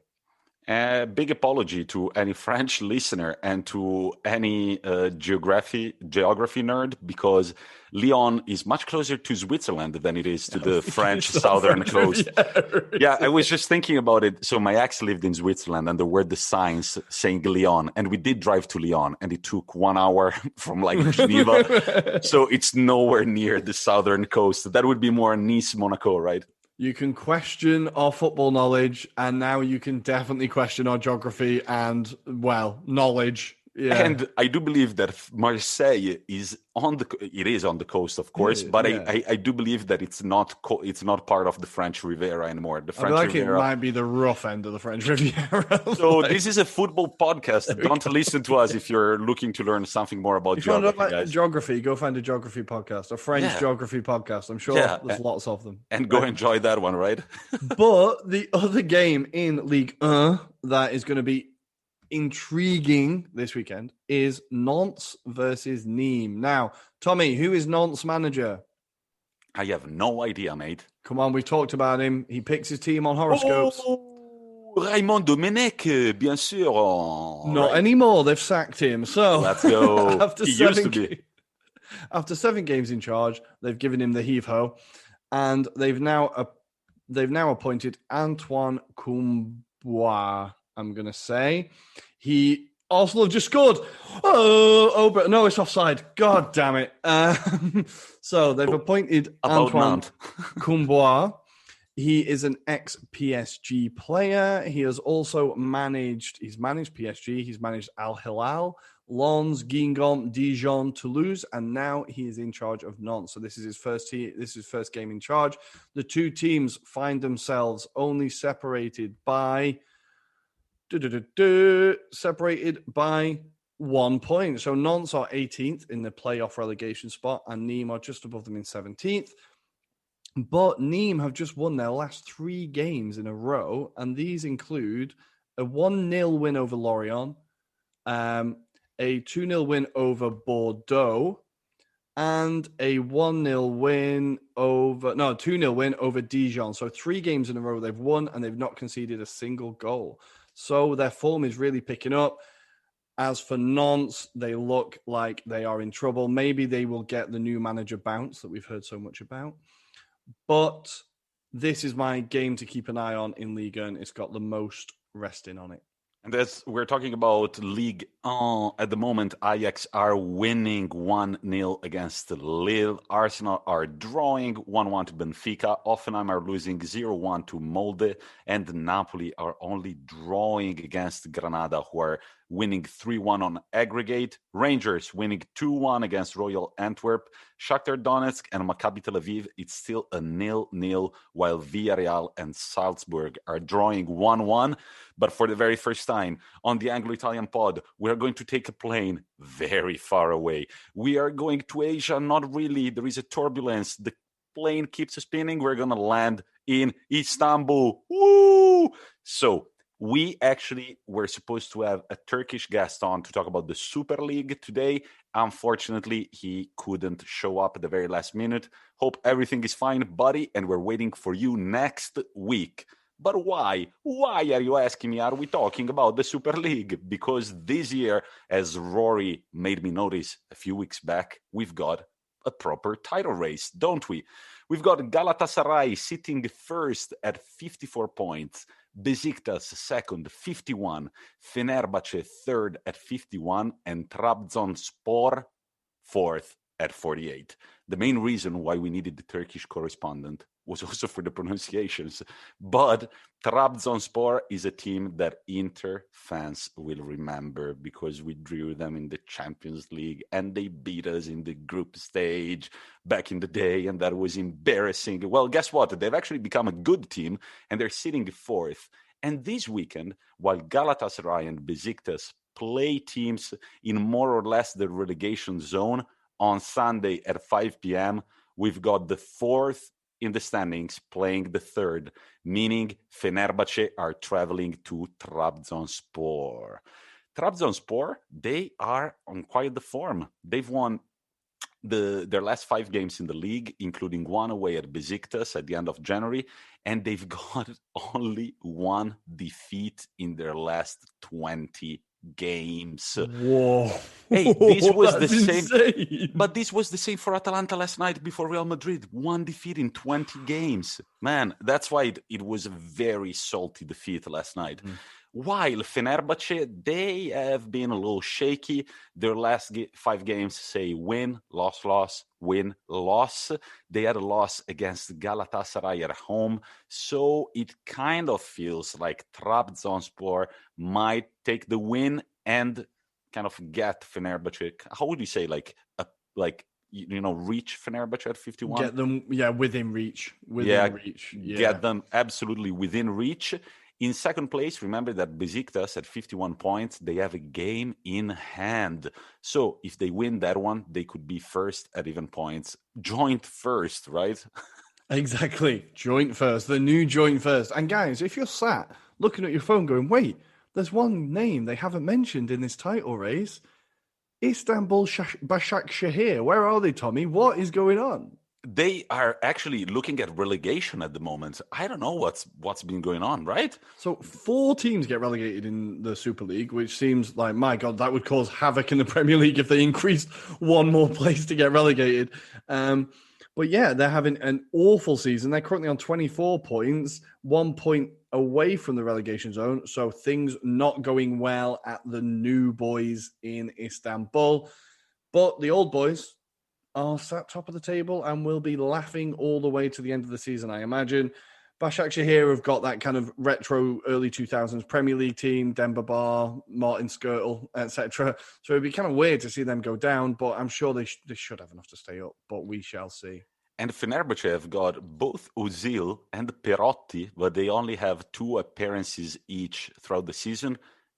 Big apology to any French listener and to any geography nerd, because Lyon is much closer to Switzerland than it is to the French southern coast. Yeah, I was just thinking about it. So my ex lived in Switzerland and there were the signs saying Lyon, and we did drive to Lyon and it took 1 hour from like Geneva. So it's nowhere near the southern coast. That would be more Nice, Monaco, right? You can question our football knowledge, and now you can definitely question our geography and, well, knowledge. Yeah. And I do believe that Marseille is on the coast, of course, but yeah. I do believe that it's not part of the French Riviera anymore. The French Riviera, it might be the rough end of the French Riviera. So this is a football podcast. Don't listen to us if you're looking to learn something more about geography, guys. Geography, go find a geography podcast, a French geography podcast. I'm sure there's lots of them. And go enjoy that one, right? But the other game in Ligue 1 that is going to be intriguing this weekend is Nantes versus Nîmes. Now, Tommy, who is Nantes' manager? I have no idea, mate. Come on, we talked about him. He picks his team on horoscopes. Raymond Domenech, bien sûr. Not anymore. They've sacked him. So let's go. After 7 games in charge, they've given him the heave-ho, and they've now appointed Antoine Combois. I'm going to say Arsenal have just scored. But no, it's offside. God damn it. So they've appointed Antoine Combois. He is an ex-PSG player. He has also managed PSG. He's managed Al Hilal, Lens, Guingamp, Dijon, Toulouse, and now he is in charge of Nantes. So this is his first game in charge. The two teams find themselves only separated by 1 point. So Nantes are 18th in the playoff relegation spot, and Nîmes are just above them in 17th. But Nîmes have just won their last 3 games in a row, and these include a 1-0 win over Lorient, a 2-0 win over Bordeaux, and a 2-0 win over Dijon. So 3 games in a row they've won, and they've not conceded a single goal. So their form is really picking up. As for Nantes, they look like they are in trouble. Maybe they will get the new manager bounce that we've heard so much about. But this is my game to keep an eye on in Ligue 1. It's got the most resting on it. And as we're talking about Ligue 1, at the moment, Ajax are winning 1-0 against Lille. Arsenal are drawing 1-1 to Benfica. Hoffenheim are losing 0-1 to Molde. And Napoli are only drawing against Granada, who are winning 3-1 on aggregate. Rangers winning 2-1 against Royal Antwerp. Shakhtar Donetsk and Maccabi Tel Aviv, it's still a 0-0, while Villarreal and Salzburg are drawing 1-1. But for the very first time on the Anglo-Italian pod, we are going to take a plane very far away. We are going to Asia, not really. There is a turbulence. The plane keeps spinning. We're going to land in Istanbul. Woo! So we actually were supposed to have a Turkish guest on to talk about the Super Lig today. Unfortunately, he couldn't show up at the very last minute. Hope everything is fine, buddy, and we're waiting for you next week. But why? Why are you asking me? Are we talking about the Super League? Because this year, as Rory made me notice a few weeks back, we've got a proper title race, don't we? We've got Galatasaray sitting first at 54 points, Besiktas second, 51, Fenerbahce third at 51, and Trabzonspor fourth at 48. The main reason why we needed the Turkish correspondent was also for the pronunciations. But Trabzonspor is a team that Inter fans will remember because we drew them in the Champions League and they beat us in the group stage back in the day, and that was embarrassing. Well, guess what? They've actually become a good team and they're sitting fourth. And this weekend, while Galatasaray and Besiktas play teams in more or less the relegation zone, on Sunday at 5 p.m., we've got the fourth in the standings playing the third, meaning Fenerbahce are traveling to Trabzonspor. Trabzonspor, they are on quite the form. They've won their last 5 games in the league, including one away at Besiktas at the end of January, and they've got only one defeat in their last 20 games. Whoa. Hey, this was the insane. same. But this was the same for Atalanta last night before Real Madrid. One defeat in 20 games. Man, that's why it was a very salty defeat last night. While Fenerbahce, they have been a little shaky. Their last 5 games say win, loss, win, loss. They had a loss against Galatasaray at home. So it kind of feels like Trabzonspor might take the win and kind of get Fenerbahce. How would you say, reach Fenerbahce at 51? Get them, within reach. Get them absolutely within reach. In second place, remember that Besiktas at 51 points, they have a game in hand. So if they win that one, they could be first at even points. Joint first, right? Exactly. Joint first. The new joint first. And guys, if you're sat looking at your phone going, wait, there's one name they haven't mentioned in this title race. Istanbul Başakşehir. Where are they, Tommy? What is going on? They are actually looking at relegation at the moment. I don't know what's been going on, right? So 4 teams get relegated in the Super League, which seems like, my God, that would cause havoc in the Premier League if they increased one more place to get relegated. But yeah, they're having an awful season. They're currently on 24 points, 1 point away from the relegation zone. So things not going well at the new boys in Istanbul. But the old boys are sat top of the table and will be laughing all the way to the end of the season, I imagine. Başakşehir have got that kind of retro early 2000s Premier League team, Demba Ba, Martin Skrtel, etc. So it'd be kind of weird to see them go down, but I'm sure they should have enough to stay up, but we shall see. And Fenerbahce have got both Özil and Perotti, but they only have 2 appearances each throughout the season.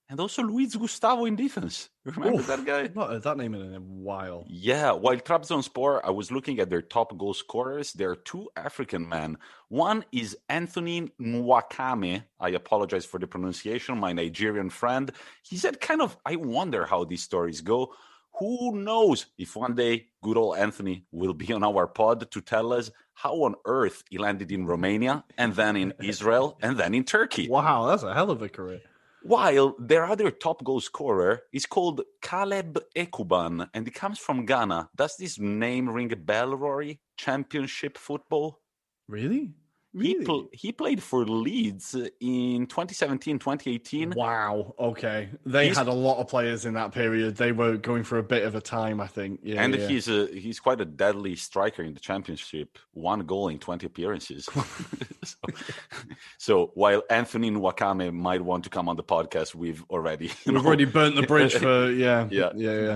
And also Luis Gustavo in defense. Remember that guy? Not heard that name in a while. Yeah, while Trabzonspor, I was looking at their top goal scorers. There are 2 African men. One is Anthony Nwakame. I apologize for the pronunciation, my Nigerian friend. He said I wonder how these stories go. Who knows if one day good old Anthony will be on our pod to tell us how on earth he landed in Romania and then in Israel and then in Turkey. Wow, that's a hell of a career. While their other top goal scorer is called Caleb Ekuban, and he comes from Ghana. Does this name ring a bell, Rory? Championship football? Really? He played for Leeds in 2017, 2018. Wow. Okay. He's had a lot of players in that period. They were going for a bit of a time, I think. Yeah. And he's quite a deadly striker in the championship. 1 goal in 20 appearances. So while Anthony Nwakame might want to come on the podcast, we've already burnt the bridge for yeah.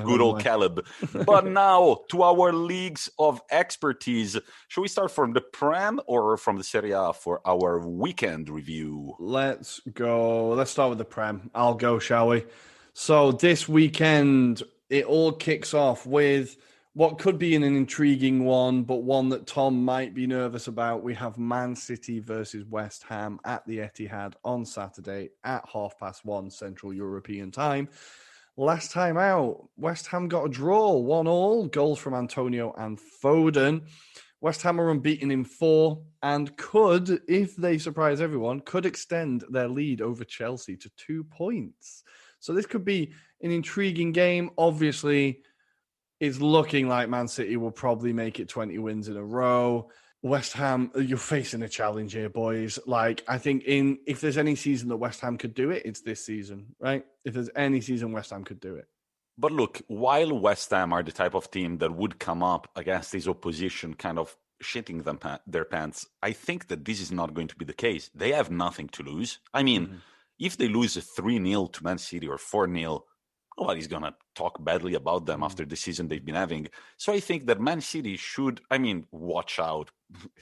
Good old Caleb. But now to our leagues of expertise. Shall we start from the Prem or from the Serie A for our weekend review? Let's go. Let's start with the Prem. I'll go, shall we? So this weekend, it all kicks off with what could be an intriguing one, but one that Tom might be nervous about. We have Man City versus West Ham at the Etihad on Saturday at 1:30 Central European time. Last time out, West Ham got a draw, 1-1, goals from Antonio and Foden. West Ham are unbeaten in 4 and could, if they surprise everyone, could extend their lead over Chelsea to 2 points. So this could be an intriguing game. Obviously, it's looking like Man City will probably make it 20 wins in a row. West Ham, you're facing a challenge here, boys. I think if there's any season that West Ham could do it, it's this season, right? If there's any season West Ham could do it. But look, while West Ham are the type of team that would come up against this opposition kind of shitting their pants. I think that this is not going to be the case. They have nothing to lose. I mean, if they lose a 3-0 to Man City or 4-0, nobody's going to talk badly about them after the season they've been having. So I think that Man City should, watch out.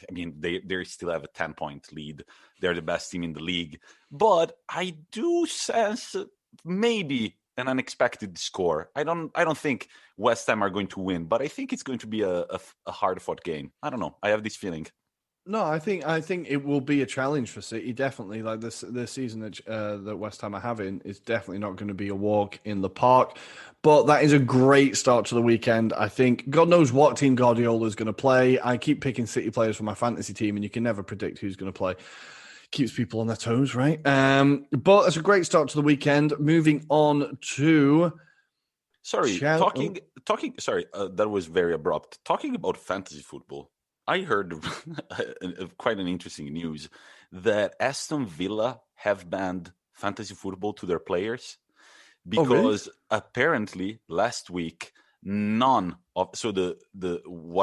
I mean, they still have a 10-point lead. They're the best team in the league. But I do sense maybe an unexpected score. I don't think West Ham are going to win, but I think it's going to be a hard-fought game. I don't know. I have this feeling. No, I think it will be a challenge for City. Definitely, like the season that West Ham are having is definitely not going to be a walk in the park. But that is a great start to the weekend. I think God knows what team Guardiola is going to play. I keep picking City players for my fantasy team, and you can never predict who's going to play. Keeps people on their toes, right? But it's a great start to the weekend. Moving on to talking. Sorry, that was very abrupt. Talking about fantasy football. I heard quite an interesting news that Aston Villa have banned fantasy football to their players because apparently last week what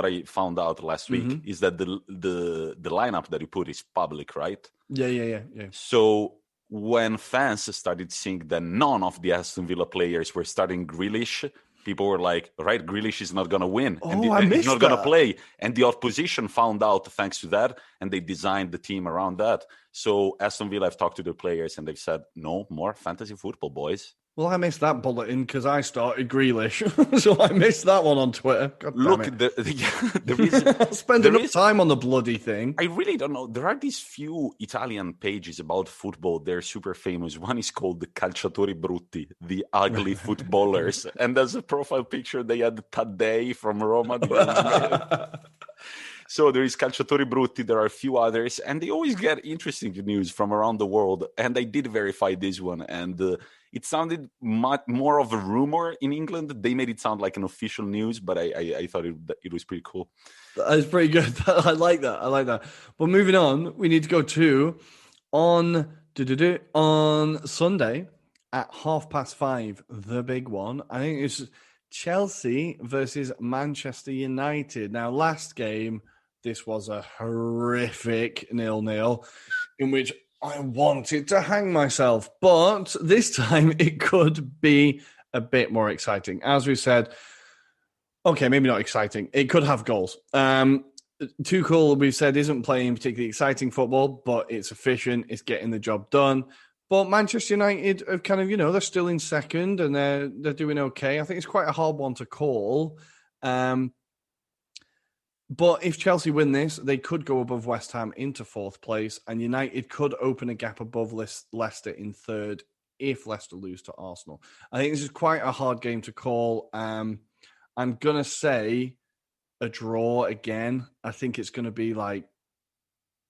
I found out last week is that the lineup that you put is public, right? Yeah. So when fans started seeing that none of the Aston Villa players were starting Grealish, people were like, right, Grealish is not going to win. And he's not going to play. And the opposition found out thanks to that, and they designed the team around that. So Aston Villa have talked to their players, and they've said, no more fantasy football, boys. Well, I missed that bulletin because I started Grealish. So I missed that one on Twitter. God Look, there is... Spend enough time on the bloody thing. I really don't know. There are these few Italian pages about football. They're super famous. One is called the Calciatori Brutti, the ugly footballers. And as a profile picture, they had Taddei from Roma. So there is Calciatori Brutti. There are a few others. And they always get interesting news from around the world. And I did verify this one. And it sounded much more of a rumor in England. They made it sound like an official news, but I thought it was pretty cool. That's pretty good. I like that. But moving on, we need to go to on Sunday at 5:30, the big one. I think it's Chelsea versus Manchester United. Now, last game, this was a horrific 0-0 in which I wanted to hang myself, but this time it could be a bit more exciting. As we said, okay, maybe not exciting. It could have goals. Tuchel, we've said, isn't playing particularly exciting football, but it's efficient. It's getting the job done. But Manchester United have kind of, they're still in second and they're doing okay. I think it's quite a hard one to call. But if Chelsea win this, they could go above West Ham into fourth place, and United could open a gap above Leicester in third if Leicester lose to Arsenal. I think this is quite a hard game to call. I'm going to say a draw again. I think it's going to be like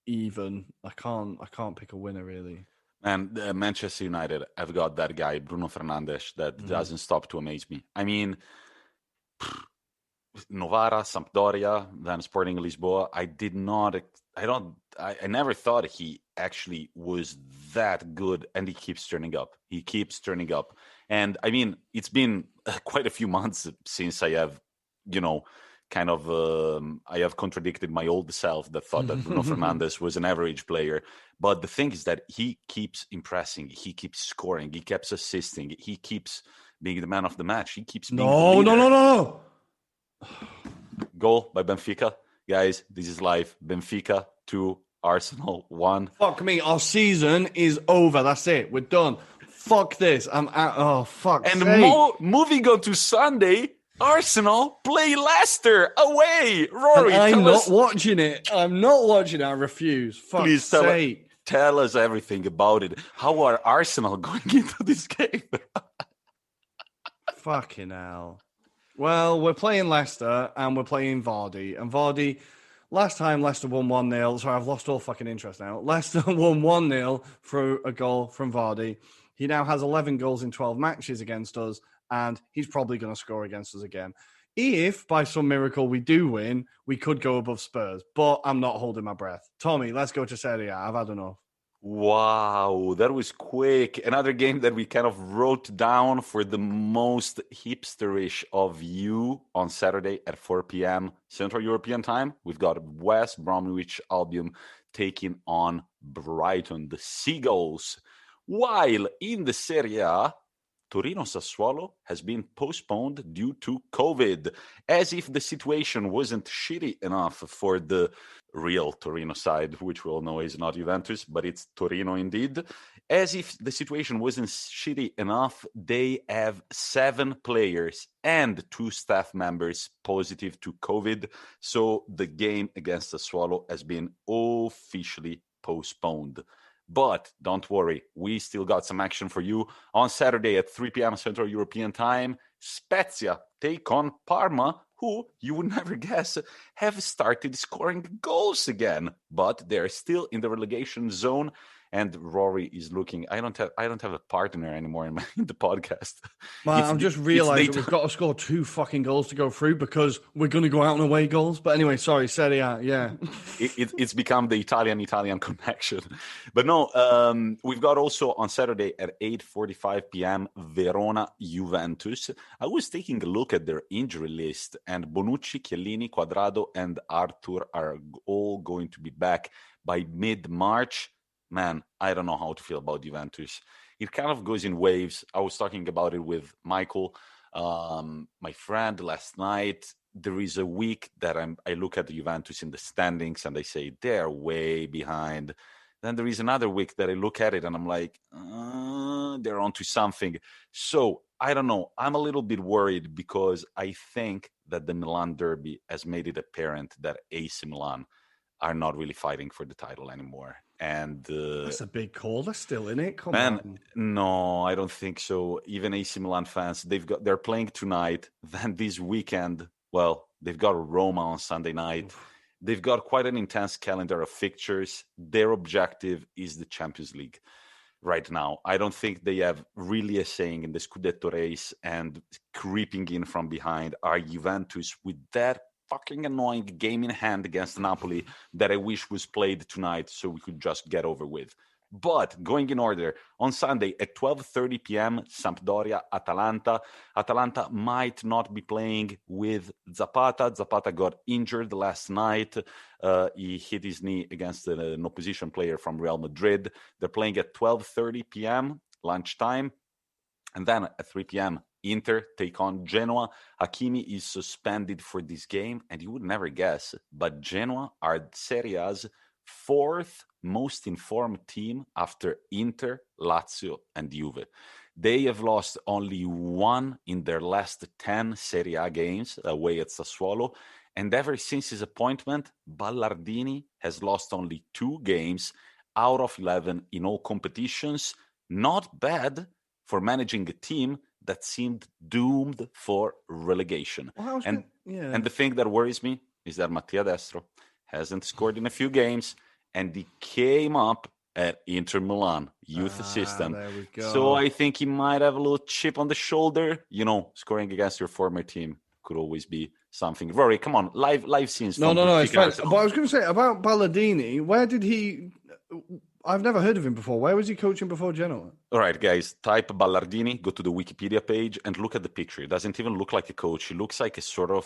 even. I can't pick a winner, really. And Manchester United, I've got that guy, Bruno Fernandes, that doesn't stop to amaze me. I mean... Novara, Sampdoria, then Sporting Lisboa. I never thought he actually was that good, and he keeps turning up. And I mean, it's been quite a few months since I have, I have contradicted my old self that thought that Bruno Fernandes was an average player. But the thing is that he keeps impressing. He keeps scoring. He keeps assisting. He keeps being the man of the match. He keeps being the leader. No. Goal by Benfica. Guys, this is live. Benfica 2, Arsenal 1. Fuck me. Our season is over. That's it. We're done. Fuck this. I'm out. Oh, fuck. And moving on to Sunday, Arsenal play Leicester away. Rory, I'm not watching it. I refuse. Fuck's Please sake. Tell us everything about it. How are Arsenal going into this game? Fucking hell. Well, we're playing Leicester and we're playing Vardy. And Vardy, last time Leicester won 1-0. Sorry, I've lost all fucking interest now. Leicester won 1-0 through a goal from Vardy. He now has 11 goals in 12 matches against us, and he's probably going to score against us again. If, by some miracle, we do win, we could go above Spurs, but I'm not holding my breath. Tommy, let's go to Serie A. I've had enough. Wow, that was quick. Another game that we kind of wrote down for the most hipsterish of you on Saturday at 4 p.m. Central European time. We've got West Bromwich Albion taking on Brighton, the Seagulls. While in the Serie A, Torino Sassuolo has been postponed due to COVID, as if the situation wasn't shitty enough for the real Torino side, which we all know is not Juventus, but it's Torino indeed. As if the situation wasn't shitty enough, they have 7 players and 2 staff members positive to COVID. So the game against Sassuolo has been officially postponed. But don't worry, we still got some action for you on Saturday at 3 p.m. Central European time. Spezia take on Parma, who, you would never guess, have started scoring goals again. But they're still in the relegation zone. And Rory is looking. I don't have a partner anymore in the podcast. Man, I'm just realizing we've got to score 2 fucking goals to go through because we're going to go out and away goals. But anyway, sorry, Serie A, yeah. It's become the Italian connection. But no, we've got also on Saturday at 8:45 p.m. Verona Juventus. I was taking a look at their injury list, and Bonucci, Chiellini, Quadrado, and Arthur are all going to be back by mid-March. Man, I don't know how to feel about Juventus. It kind of goes in waves. I was talking about it with Michael, my friend, last night. There is a week that I look at the Juventus in the standings and I say they're way behind. Then there is another week that I look at it and I'm like, they're onto something. So I don't know. I'm a little bit worried because I think that the Milan derby has made it apparent that AC Milan are not really fighting for the title anymore. And that's a big call. They're still in it. Come on. No, I don't think so. Even AC Milan fans, they're playing tonight. Then this weekend, well, they've got Roma on Sunday night. Oof. They've got quite an intense calendar of fixtures. Their objective is the Champions League right now. I don't think they have really a saying in the Scudetto race, and creeping in from behind are Juventus with that fucking annoying game in hand against Napoli that I wish was played tonight so we could just get over with. But going in order, on Sunday at 12:30 p.m., Sampdoria, Atalanta. Atalanta might not be playing with Zapata. Zapata got injured last night. He hit his knee against an opposition player from Real Madrid. They're playing at 12:30 p.m., lunchtime. And then at 3 p.m., Inter take on Genoa. Hakimi is suspended for this game, and you would never guess, but Genoa are Serie A's 4th most informed team after Inter, Lazio, and Juve. They have lost only 1 in their last 10 Serie A games away at Sassuolo, and ever since his appointment, Ballardini has lost only 2 games out of 11 in all competitions. Not bad for managing a team that seemed doomed for relegation. Well, and the thing that worries me is that Mattia Destro hasn't scored in a few games, and he came up at Inter Milan youth assistant. There we go. So I think he might have a little chip on the shoulder. You know, scoring against your former team could always be something. Rory, come on, live scenes. No, it's fine. But I was going to say about Ballardini. Where did he? I've never heard of him before. Where was he coaching before Genoa? All right, guys, type Ballardini, go to the Wikipedia page and look at the picture. It doesn't even look like a coach. He looks like a sort of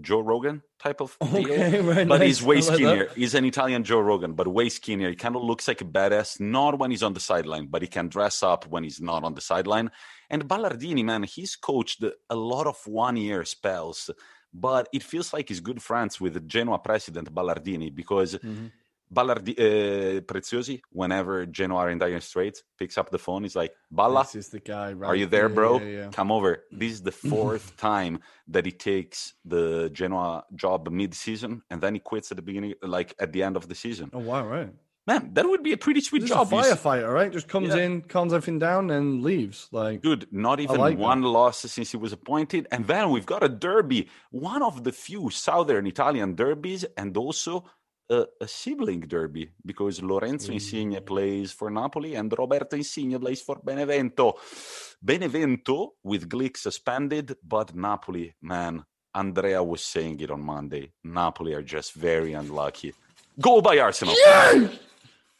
Joe Rogan type of deal. Right, but he's way skinnier. He's an Italian Joe Rogan, but way skinnier. He kind of looks like a badass, not when he's on the sideline, but he can dress up when he's not on the sideline. And Ballardini, man, he's coached a lot of one-year spells, but it feels like he's good friends with the Genoa president, Ballardini, because... Mm-hmm. Preziosi, whenever Genoa are in dire straits, picks up the phone. He's like, Balla, this is the guy, right? Are you there, bro? Yeah. Come over. This is the 4th time that he takes the Genoa job mid-season, and then he quits at the beginning, like at the end of the season. Oh, wow, right. Man, that would be a pretty sweet job. A firefighter, right? Just comes in, calms everything down, and leaves. Like, dude, not even one loss since he was appointed. And then we've got a derby, one of the few southern Italian derbies, and also a sibling derby, because Lorenzo Insigne plays for Napoli and Roberto Insigne plays for Benevento. Benevento with Glick suspended, but Napoli, man, Andrea was saying it on Monday. Napoli are just very unlucky. Goal by Arsenal. Yes!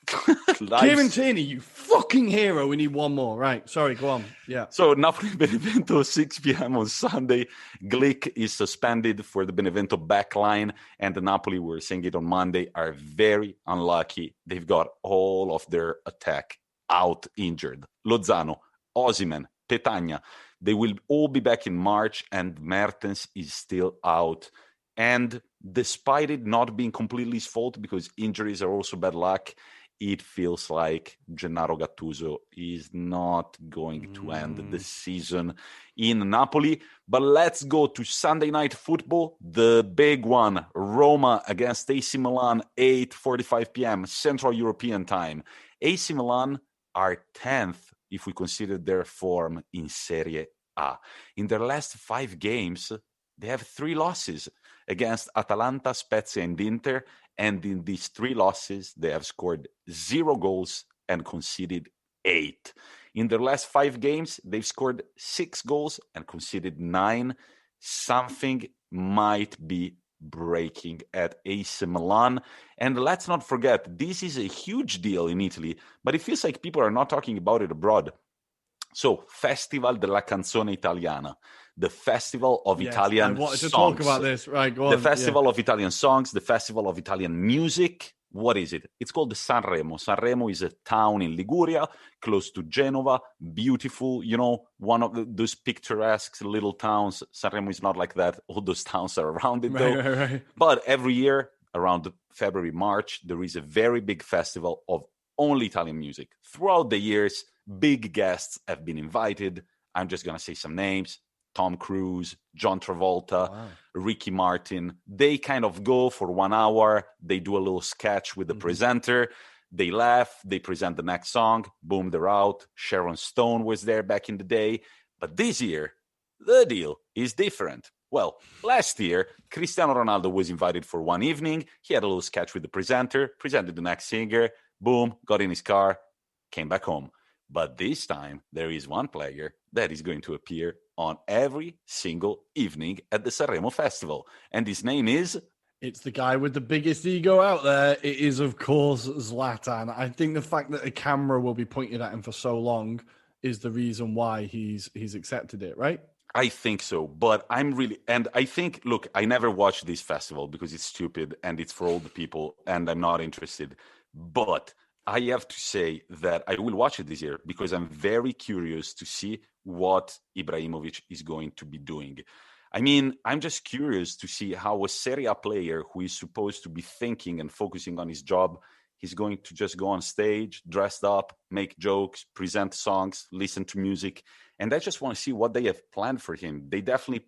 Kieran Tierney, you fucking hero. We need one more. Right. Sorry, go on. Yeah. So Napoli-Benevento, 6 p.m. on Sunday. Glick is suspended for the Benevento backline, and the Napoli, we were saying it on Monday, are very unlucky. They've got all of their attack out injured. Lozano, Osimhen, Petagna, they will all be back in March, and Mertens is still out. And despite it not being completely his fault, because injuries are also bad luck, it feels like Gennaro Gattuso is not going to end the season in Napoli. But let's go to Sunday night football, the big one, Roma against AC Milan, 8:45 p.m. Central European time. AC Milan are 10th if we consider their form in Serie A. In their last 5 games, they have 3 losses against Atalanta, Spezia, and Inter. And in these 3 losses, they have scored 0 goals and conceded 8. In their last 5 games, they've scored 6 goals and conceded 9. Something might be breaking at AC Milan. And let's not forget, this is a huge deal in Italy, but it feels like people are not talking about it abroad. So, Festival della Canzone Italiana, the festival of Italian songs. I wanted to talk about this. Right, go on. The festival of Italian songs, the festival of Italian music. What is it? It's called the Sanremo. Sanremo is a town in Liguria, close to Genova, beautiful, one of those picturesque little towns. Sanremo is not like that. All those towns are around it, though. Right. But every year, around February, March, there is a very big festival of only Italian music. Throughout the years, big guests have been invited. I'm just going to say some names. Tom Cruise, John Travolta, Ricky Martin. They kind of go for 1 hour. They do a little sketch with the presenter. They laugh. They present the next song. Boom, they're out. Sharon Stone was there back in the day. But this year, the deal is different. Well, last year, Cristiano Ronaldo was invited for 1 evening. He had a little sketch with the presenter, presented the next singer. Boom, got in his car, came back home. But this time, there is one player that is going to appear on every single evening at the Sanremo Festival. And his name is... It's the guy with the biggest ego out there. It is, of course, Zlatan. I think the fact that a camera will be pointed at him for so long is the reason why he's accepted it, right? I think so, but I think, look, I never watched this festival because it's stupid and it's for old people and I'm not interested. But I have to say that I will watch it this year because I'm very curious to see what Ibrahimovic is going to be doing. I mean, I'm just curious to see how a Serie A player who is supposed to be thinking and focusing on his job, he's going to just go on stage, dressed up, make jokes, present songs, listen to music. And I just want to see what they have planned for him. They definitely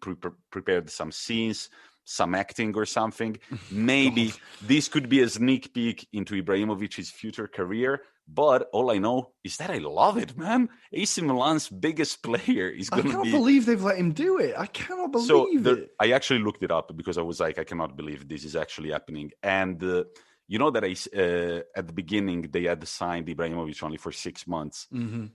prepared some scenes, some acting or something. Maybe this could be a sneak peek into Ibrahimovic's future career. But all I know is that I love it, man. AC Milan's biggest player is going to be... I can't believe they've let him do it. I cannot believe it. I actually looked it up because I was like, I cannot believe this is actually happening. And you know that at the beginning, they had signed Ibrahimovic only for 6 months. Mm-hmm.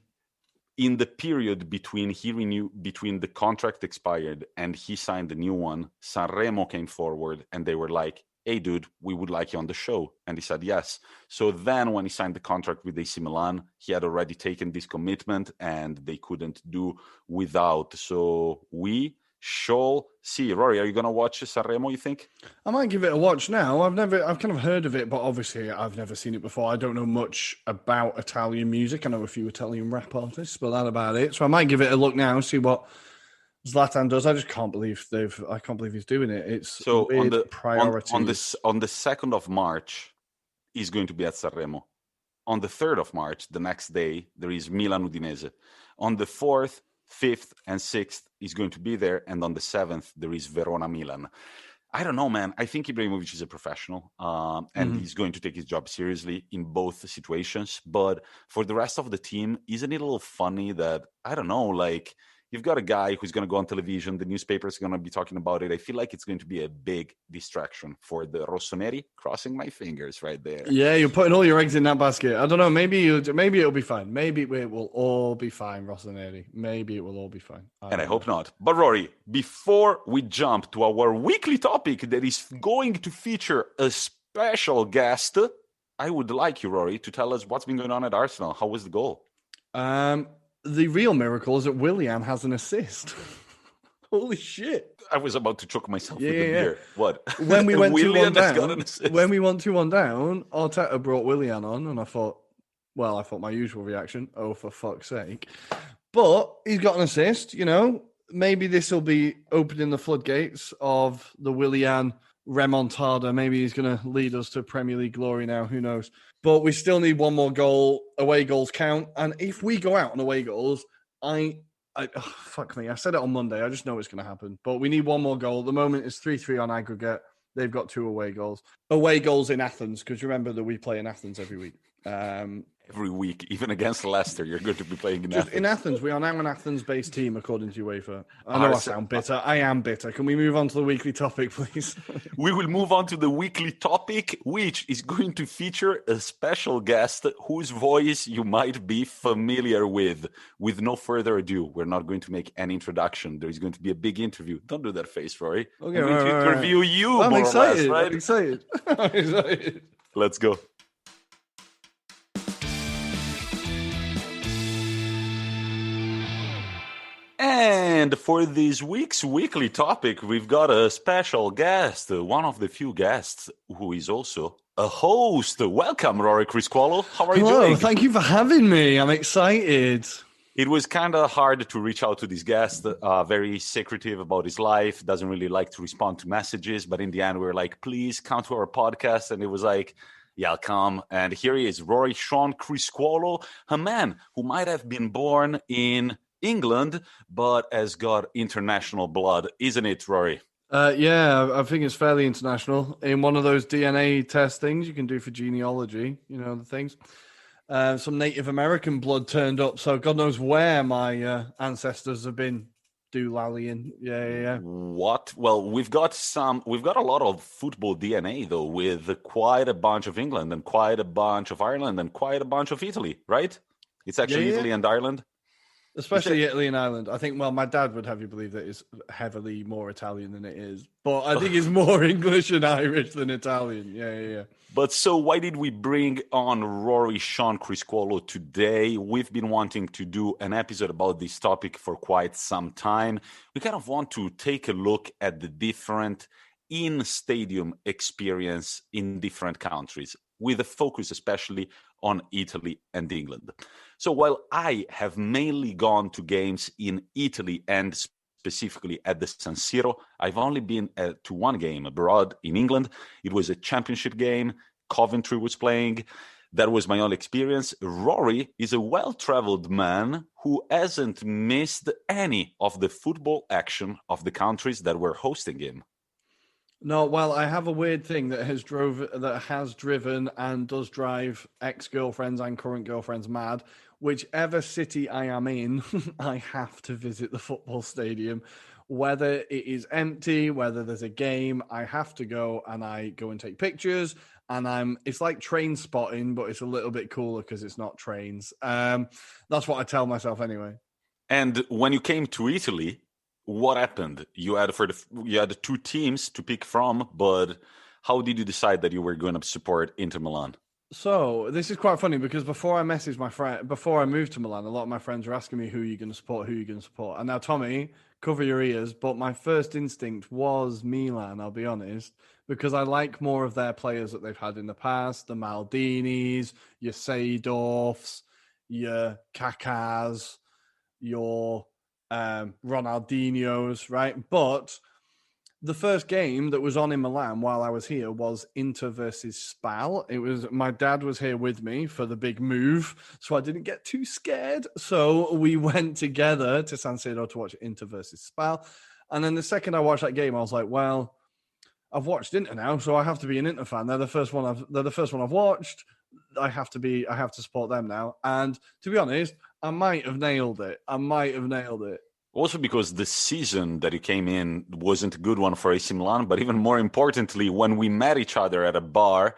In the period between the contract expired and he signed the new one, Sanremo came forward and they were like, hey, dude, we would like you on the show. And he said yes. So then when he signed the contract with AC Milan, he had already taken this commitment and they couldn't do without. So we shall see. Rory, are you going to watch Sanremo, you think? I might give it a watch now. I've kind of heard of it, but obviously I've never seen it before. I don't know much about Italian music. I know a few Italian rap artists, but that's about it. So I might give it a look now, see what Zlatan does. I just can't believe he's doing it. It's so weird priorities. On the 2nd of March, he's going to be at Sanremo. On the 3rd of March, the next day, there is Milan Udinese. On the 4th, 5th and 6th, he's going to be there. And on the 7th, there is Verona Milan. I don't know, man. I think Ibrahimovic is a professional and he's going to take his job seriously in both situations. But for the rest of the team, isn't it a little funny that, I don't know, like... You've got a guy who's going to go on television. The newspaper's going to be talking about it. I feel like it's going to be a big distraction for the Rossoneri. Crossing my fingers right there. Yeah, you're putting all your eggs in that basket. I don't know. Maybe it'll be fine. Maybe it will all be fine, Rossoneri. Maybe it will all be fine. I hope not. But Rory, before we jump to our weekly topic that is going to feature a special guest, I would like you, Rory, to tell us what's been going on at Arsenal. How was the goal? The real miracle is that Willian has an assist. Holy shit. I was about to choke myself with the Yeah. beer. What? When we went 2-1 has got down, an assist. when we went 2-1 down, Arteta brought Willian on, and I thought my usual reaction, oh, for fuck's sake. But he's got an assist, you know. Maybe this will be opening the floodgates of the Willian remontada. Maybe he's going to lead us to Premier League glory now. Who knows? But we still need one more goal. Away goals count. And if we go out on away goals, fuck me. I said it on Monday. I just know it's going to happen. But we need one more goal. At the moment, it's 3-3 on aggregate. They've got 2 away goals. Away goals in Athens, because remember that we play in Athens every week. Every week, even against Leicester, you're going to be playing in Athens. In Athens, we are now an Athens-based team, according to UEFA. I know I sound bitter. I am bitter. Can we move on to the weekly topic, please? We will move on to the weekly topic, which is going to feature a special guest whose voice you might be familiar with. With no further ado, we're not going to make any introduction. There is going to be a big interview. Don't do that face, Rory. Okay, I'm going to interview you, I'm more excited. or less, right? I'm excited. I'm excited. Let's go. And for this week's weekly topic, we've got a special guest, one of the few guests who is also a host. Welcome, Rory Criscuolo. How are you doing? Hello, thank you for having me. I'm excited. It was kind of hard to reach out to this guest, very secretive about his life, doesn't really like to respond to messages. But in the end, we were like, please come to our podcast. And it was like, yeah, I'll come. And here he is, Rory Sean Criscuolo, a man who might have been born in England, but has got international blood, isn't it, Rory? Yeah, I think it's fairly international. In one of those DNA test things you can do for genealogy, you know, the things. Some Native American blood turned up, so God knows where my ancestors have been doolallying. Yeah. What? Well, we've got a lot of football DNA though, with quite a bunch of England and quite a bunch of Ireland and quite a bunch of Italy, right? It's actually Italy and Ireland. Especially Italy and Ireland. I think, well, my dad would have you believe that it's heavily more Italian than it is. But I think it's more English and Irish than Italian. Yeah. But so why did we bring on Rory Sean Criscuolo today? We've been wanting to do an episode about this topic for quite some time. We kind of want to take a look at the different in-stadium experience in different countries, with a focus especially on Italy and England. So while I have mainly gone to games in Italy and specifically at the San Siro, I've only been to one game abroad in England. It was a championship game. Coventry was playing. That was my only experience. Rory is a well-traveled man who hasn't missed any of the football action of the countries that were hosting him. No, well, I have a weird thing that has driven and does drive ex-girlfriends and current girlfriends mad. Whichever city I am in, I have to visit the football stadium. Whether it is empty, whether there's a game, I have to go, and I go and take pictures. And it's like train spotting, but it's a little bit cooler because it's not trains. That's what I tell myself anyway. And when you came to Italy, what happened? You had two teams to pick from, but how did you decide that you were going to support Inter Milan? So this is quite funny because before I moved to Milan, a lot of my friends were asking me who you're going to support. And now, Tommy, cover your ears. But my first instinct was Milan, I'll be honest, because I like more of their players that they've had in the past. The Maldinis, your Seedorfs, your Kakas, your Ronaldinho's, right? But the first game that was on in Milan while I was here was Inter versus Spal. My dad was here with me for the big move, so I didn't get too scared. So we went together to San Siro to watch Inter versus Spal. And then the second I watched that game, I was like, well, I've watched Inter now, so I have to be an Inter fan. They're the first one I've watched. I have to support them now. And to be honest, I might have nailed it. Also because the season that you came in wasn't a good one for AC Milan, but even more importantly, when we met each other at a bar,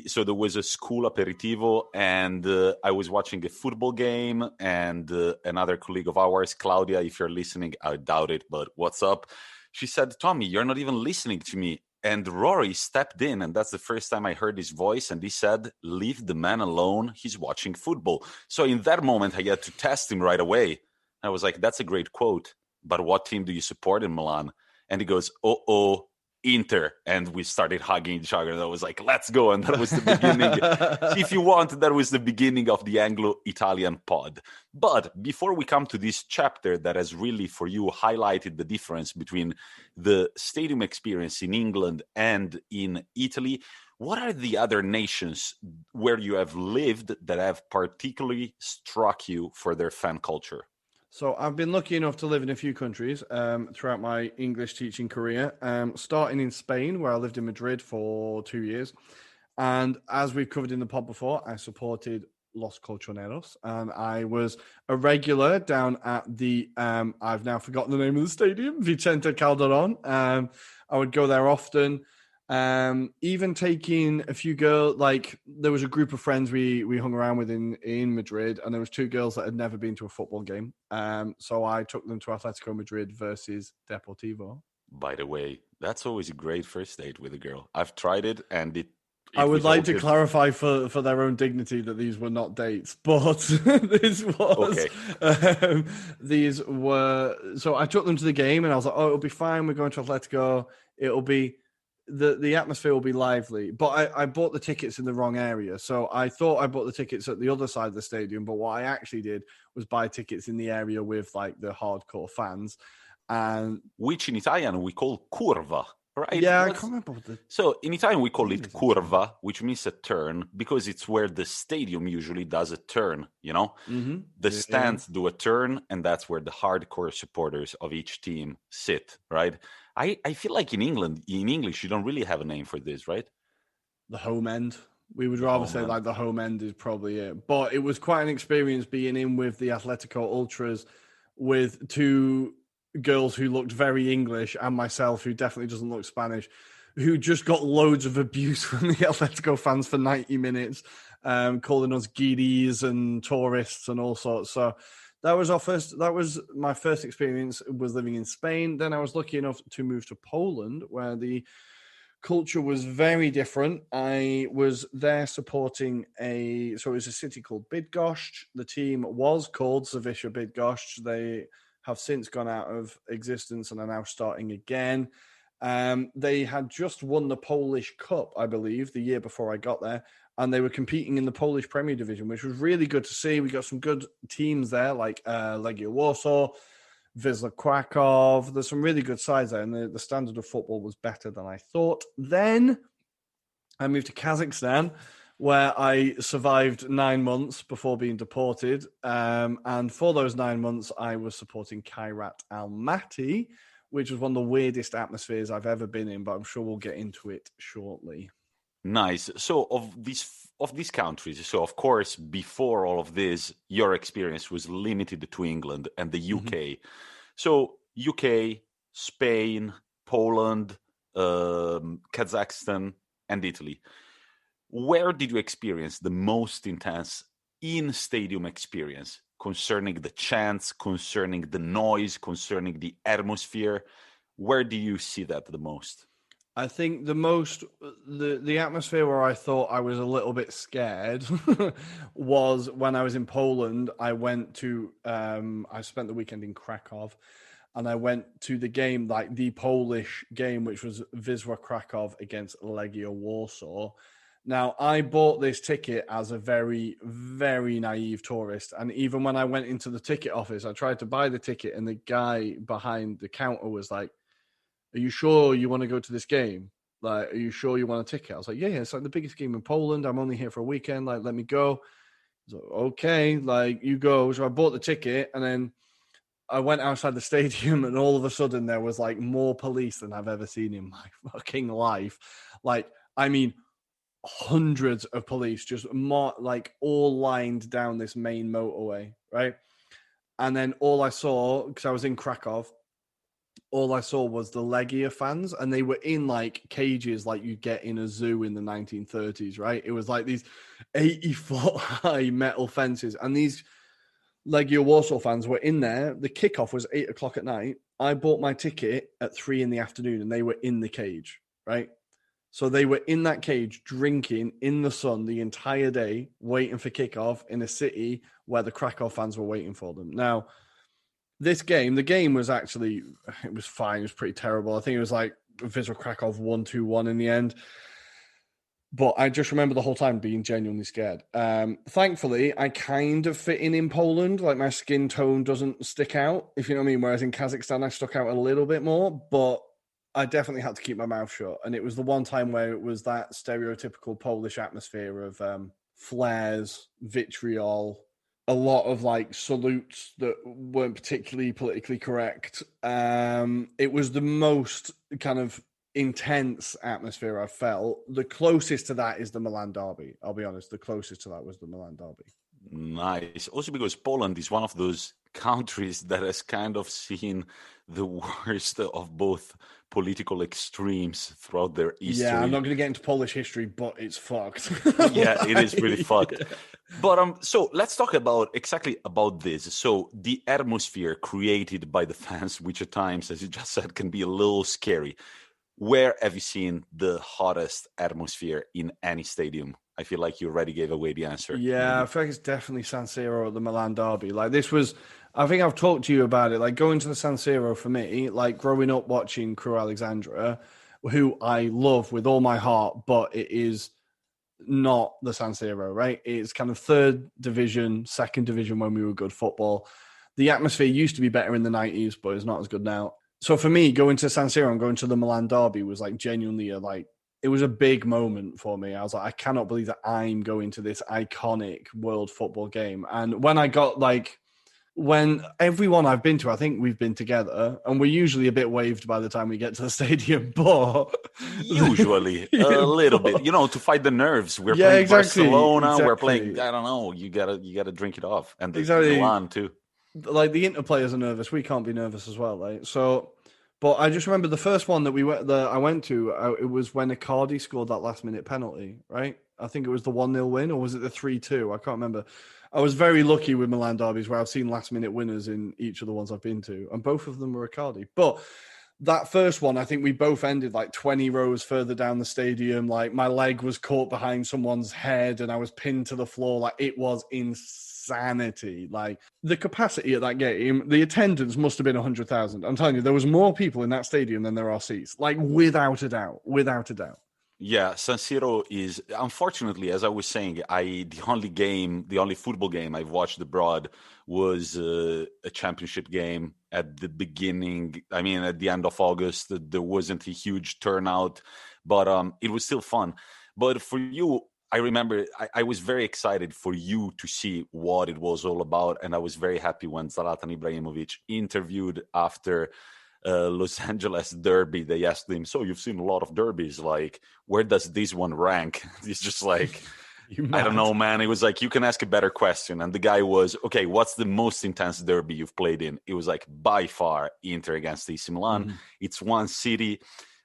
so there was a school aperitivo, and I was watching a football game, and another colleague of ours, Claudia, if you're listening, I doubt it, but what's up? She said, Tommy, you're not even listening to me. And Rory stepped in, and that's the first time I heard his voice, and he said, "Leave the man alone, he's watching football." So in that moment, I had to test him right away. I was like, that's a great quote, but what team do you support in Milan? And he goes, "Oh, Inter." And we started hugging each other, and I was like, let's go. And that was the beginning. If you want, that was the beginning of the Anglo-Italian pod. But before we come to this chapter that has really, for you, highlighted the difference between the stadium experience in England and in Italy, what are the other nations where you have lived that have particularly struck you for their fan culture? So I've been lucky enough to live in a few countries throughout my English teaching career, starting in Spain, where I lived in Madrid for 2 years. And as we've covered in the pod before, I supported Los Colchoneros, and I was a regular down at the, I've now forgotten the name of the stadium, Vicente Calderon. I would go there often. Even taking a few girls, like there was a group of friends we hung around with in Madrid, and there was 2 girls that had never been to a football game. So I took them to Atletico Madrid versus Deportivo. By the way, that's always a great first date with a girl. I've tried it, and I would like to clarify for their own dignity that these were not dates, but this was. Okay. These were. So I took them to the game, and I was like, "Oh, it'll be fine. We're going to Atletico. It'll be the atmosphere will be lively." But I bought the tickets in the wrong area, so I thought I bought the tickets at the other side of the stadium. But what I actually did was buy tickets in the area with like the hardcore fans, and which in Italian we call curva. Right? Yeah, I can't remember what So in Italian we call it curva, which means a turn, because it's where the stadium usually does a turn, you know? Mm-hmm. The stands do a turn, and that's where the hardcore supporters of each team sit, right? I feel like in England, in English, you don't really have a name for this, right? The home end. We would rather say like the home end is probably it. But it was quite an experience being in with the Atletico Ultras with 2 girls who looked very English, and myself, who definitely doesn't look Spanish, who just got loads of abuse from the Atletico fans for 90 minutes, calling us guiris and tourists and all sorts. So that was my first experience, was living in Spain. Then I was lucky enough to move to Poland, where the culture was very different. I was there supporting it was a city called Bydgoszcz. The team was called Zawisza Bydgoszcz. They have since gone out of existence and are now starting again. They had just won the Polish Cup, I believe, the year before I got there, and they were competing in the Polish Premier Division, which was really good to see. We got some good teams there, like Legia Warsaw, Wisła Krakow. There's some really good sides there, and the standard of football was better than I thought. Then I moved to Kazakhstan, where I survived 9 months before being deported. And for those 9 months, I was supporting Kairat Almaty, which was one of the weirdest atmospheres I've ever been in, but I'm sure we'll get into it shortly. Nice. So of these countries, so of course, before all of this, your experience was limited to England and the UK. Mm-hmm. So UK, Spain, Poland, Kazakhstan, and Italy. Where did you experience the most intense in-stadium experience concerning the chants, concerning the noise, concerning the atmosphere? Where do you see that the most? I think the atmosphere where I thought I was a little bit scared was when I was in Poland. I went to, I spent the weekend in Krakow, and I went to the game, like the Polish game, which was Wisła Krakow against Legia Warsaw. Now, I bought this ticket as a very, very naive tourist. And even when I went into the ticket office, I tried to buy the ticket, and the guy behind the counter was like, "Are you sure you want to go to this game? Like, are you sure you want a ticket?" I was like, yeah, it's like the biggest game in Poland. I'm only here for a weekend. Like, let me go. He's like, okay, like, you go. So I bought the ticket, and then I went outside the stadium, and all of a sudden there was like more police than I've ever seen in my fucking life. Like, I mean, hundreds of police just like all lined down this main motorway, right? And then all I saw, because I was in Krakow, all I saw was the Legia fans, and they were in like cages like you get in a zoo in the 1930s, right? It was like these 80-foot high metal fences, and these Legia Warsaw fans were in there. The kickoff was 8 o'clock at night. I bought my ticket at 3 in the afternoon, and they were in the cage. right? So they were in that cage drinking in the sun the entire day, waiting for kickoff in a city where the Krakow fans were waiting for them. Now, the game was actually, it was fine. It was pretty terrible. I think it was like Wisła Krakow 1-2-1 in the end. But I just remember the whole time being genuinely scared. Thankfully, I kind of fit in Poland. Like, my skin tone doesn't stick out, if you know what I mean. Whereas in Kazakhstan, I stuck out a little bit more. But I definitely had to keep my mouth shut. And it was the one time where it was that stereotypical Polish atmosphere of flares, vitriol, a lot of like salutes that weren't particularly politically correct. It was the most kind of intense atmosphere I felt. The closest to that is the Milan derby. I'll be honest. The closest to that was the Milan derby. Nice. Also because Poland is one of those countries that has kind of seen the worst of both political extremes throughout their history. Yeah, I'm not going to get into Polish history, but it's fucked. Yeah, it is pretty fucked. Yeah. But so let's talk about this. So the atmosphere created by the fans, which at times, as you just said, can be a little scary. Where have you seen the hottest atmosphere in any stadium? I feel like you already gave away the answer. Yeah, I feel like it's definitely San Siro at the Milan derby. Like, this was, I think I've talked to you about it. Like, going to the San Siro for me, like growing up watching Crew Alexandra, who I love with all my heart, but it is not the San Siro, right? It's kind of third division, second division when we were good football. The atmosphere used to be better in the 90s, but it's not as good now. So for me, going to San Siro and going to the Milan derby was like genuinely it was a big moment for me. I was like, I cannot believe that I'm going to this iconic world football game. And when I got when everyone I've been to, I think we've been together, and we're usually a bit waved by the time we get to the stadium, but usually a little bit, to fight the nerves. We're playing Barcelona. Exactly. We're playing, I don't know, you gotta drink it off. And the Milan too. Like, the Inter players are nervous. We can't be nervous as well. Like, so, but I just remember the first one that I went to, it was when Icardi scored that last minute penalty, right? I think it was the 1-0 win, or was it the 3-2? I can't remember. I was very lucky with Milan derbies where I've seen last minute winners in each of the ones I've been to, and both of them were Icardi. But that first one, I think we both ended like 20 rows further down the stadium. Like, my leg was caught behind someone's head and I was pinned to the floor. Like, it was insanity. Like, the capacity at that game, the attendance must have been 100,000. I'm telling you, there was more people in that stadium than there are seats. Like, without a doubt. Yeah, San Siro is, unfortunately, as I was saying, the only football game I've watched abroad was a championship game at the beginning. I mean, at the end of August, there wasn't a huge turnout, but it was still fun. But for you, I remember I was very excited for you to see what it was all about, and I was very happy when Zlatan Ibrahimovic interviewed after Los Angeles derby. They asked him, so you've seen a lot of derbies, like, where does this one rank? He's just like, I don't know, man. It was like, you can ask a better question. And the guy was, okay, what's the most intense derby you've played in? It was like, by far, Inter against AC Milan. Mm-hmm. It's one city.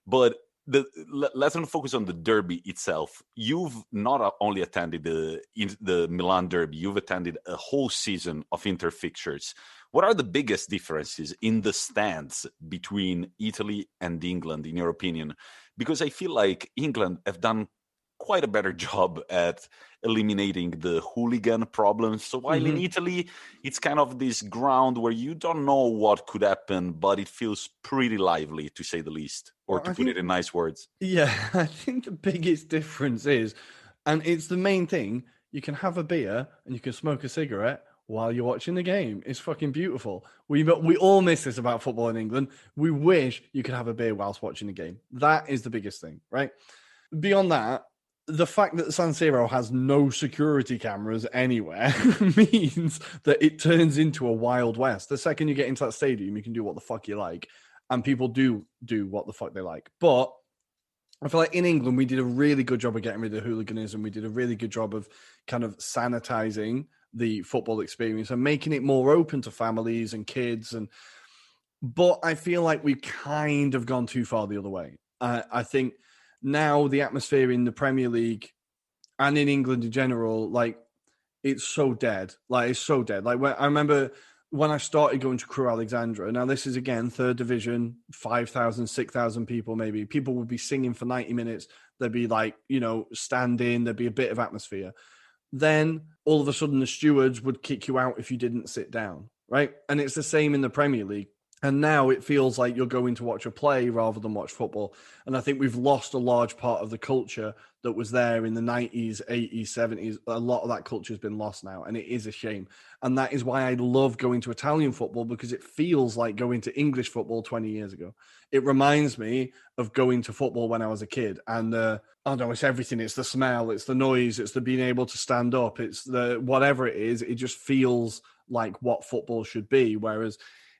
But let's not focus on the derby itself. You've not only attended the Milan derby, you've attended a whole season of Inter fixtures. What are the biggest differences in the stands between Italy and England, in your opinion? Because I feel like England have done quite a better job at eliminating the hooligan problems. So while in Italy, it's kind of this ground where you don't know what could happen, but it feels pretty lively, to say the least, or to put it in nice words. Yeah, I think the biggest difference is, and it's the main thing, you can have a beer and you can smoke a cigarette while you're watching the game. It's fucking beautiful. We all miss this about football in England. We wish you could have a beer whilst watching the game. That is the biggest thing, right? Beyond that, the fact that San Siro has no security cameras anywhere means that it turns into a Wild West. The second you get into that stadium, you can do what the fuck you like. And people do what the fuck they like. But I feel like in England, we did a really good job of getting rid of hooliganism. We did a really good job of kind of sanitizing the football experience and making it more open to families and kids. But I feel like we've kind of gone too far the other way. I think now the atmosphere in the Premier League and in England in general, like, it's so dead. Like, it's so dead. Like, when I remember when I started going to Crewe Alexandra, now this is again, third division, 5,000, 6,000 people, maybe. People would be singing for 90 minutes. There'd be like, standing, there'd be a bit of atmosphere. Then all of a sudden the stewards would kick you out if you didn't sit down, right? And it's the same in the Premier League. And now it feels like you're going to watch a play rather than watch football. And I think we've lost a large part of the culture that was there in the 90s, 80s, 70s. A lot of that culture has been lost now, and it is a shame. And that is why I love going to Italian football, because it feels like going to English football 20 years ago. It reminds me of going to football when I was a kid. And I don't know, it's everything. It's the smell, it's the noise, it's the being able to stand up, it's the whatever it is. It just feels like what football should be. Whereas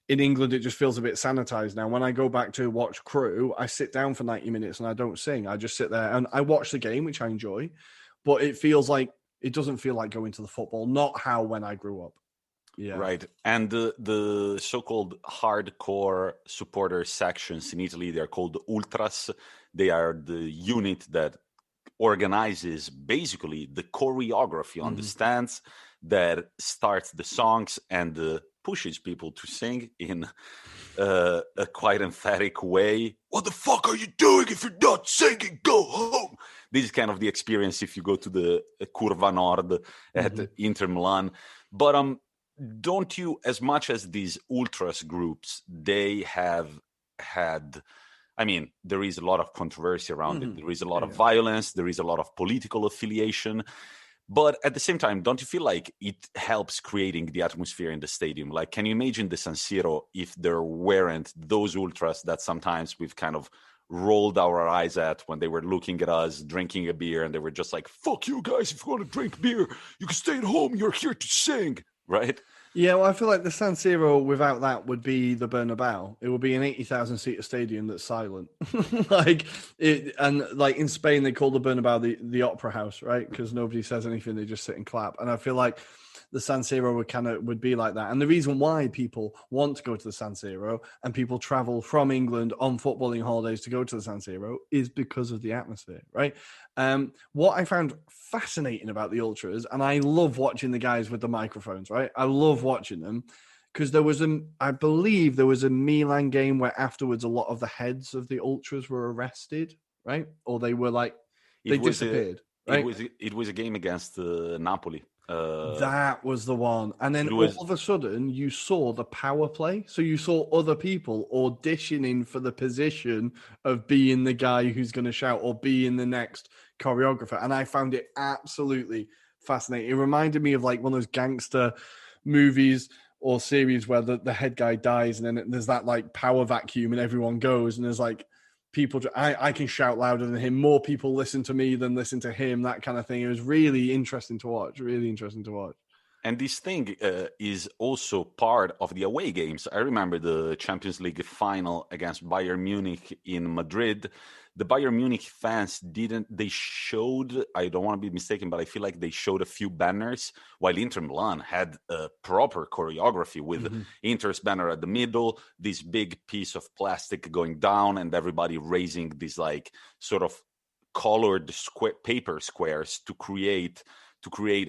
in England, it just feels a bit sanitized now. When I go back to watch Crewe, I sit down for 90 minutes and I don't sing. I just sit there and I watch the game, which I enjoy. But it doesn't feel like going to the football, not how when I grew up. Yeah. Right. And the so-called hardcore supporter sections in Italy, they're called ultras. They are the unit that organizes basically the choreography on the stands, that starts the songs and pushes people to sing in a quite emphatic way. What the fuck are you doing? If you're not singing, go home. This is kind of the experience if you go to the Curva Nord at Inter Milan. But don't you, as much as these ultras groups, they have had, I mean, there is a lot of controversy around it. There is a lot of violence. There is a lot of political affiliation. But at the same time, don't you feel like it helps creating the atmosphere in the stadium? Like, can you imagine the San Siro if there weren't those ultras that sometimes we've kind of rolled our eyes at when they were looking at us drinking a beer and they were just like, fuck you guys, if you want to drink beer, you can stay at home, you're here to sing, right? Yeah, well, I feel like the San Siro without that would be the Bernabeu. It would be an 80,000 seater stadium that's silent. Like in Spain, they call the Bernabeu the opera house, right? Because nobody says anything, they just sit and clap. And I feel like the San Siro would be like that. And the reason why people want to go to the San Siro and people travel from England on footballing holidays to go to the San Siro is because of the atmosphere, right? What I found fascinating about the ultras, and I love watching the guys with the microphones, right? I love watching them because I believe there was a Milan game where afterwards a lot of the heads of the ultras were arrested, right? Or they were like, they disappeared. Right? It was a game against Napoli. That was the one. And then all of a sudden you saw the power play. So you saw other people auditioning for the position of being the guy who's going to shout or being the next choreographer. And I found it absolutely fascinating. It reminded me of like one of those gangster movies or series where the head guy dies and then there's that like power vacuum and everyone goes and there's like people, I can shout louder than him. More people listen to me than listen to him, that kind of thing. It was really interesting to watch, And this thing is also part of the away games. I remember the Champions League final against Bayern Munich in Madrid. The Bayern Munich fans they showed, I don't want to be mistaken, but I feel like they showed a few banners, while Inter Milan had a proper choreography with Inter's banner at the middle, this big piece of plastic going down, and everybody raising these like sort of colored paper squares to create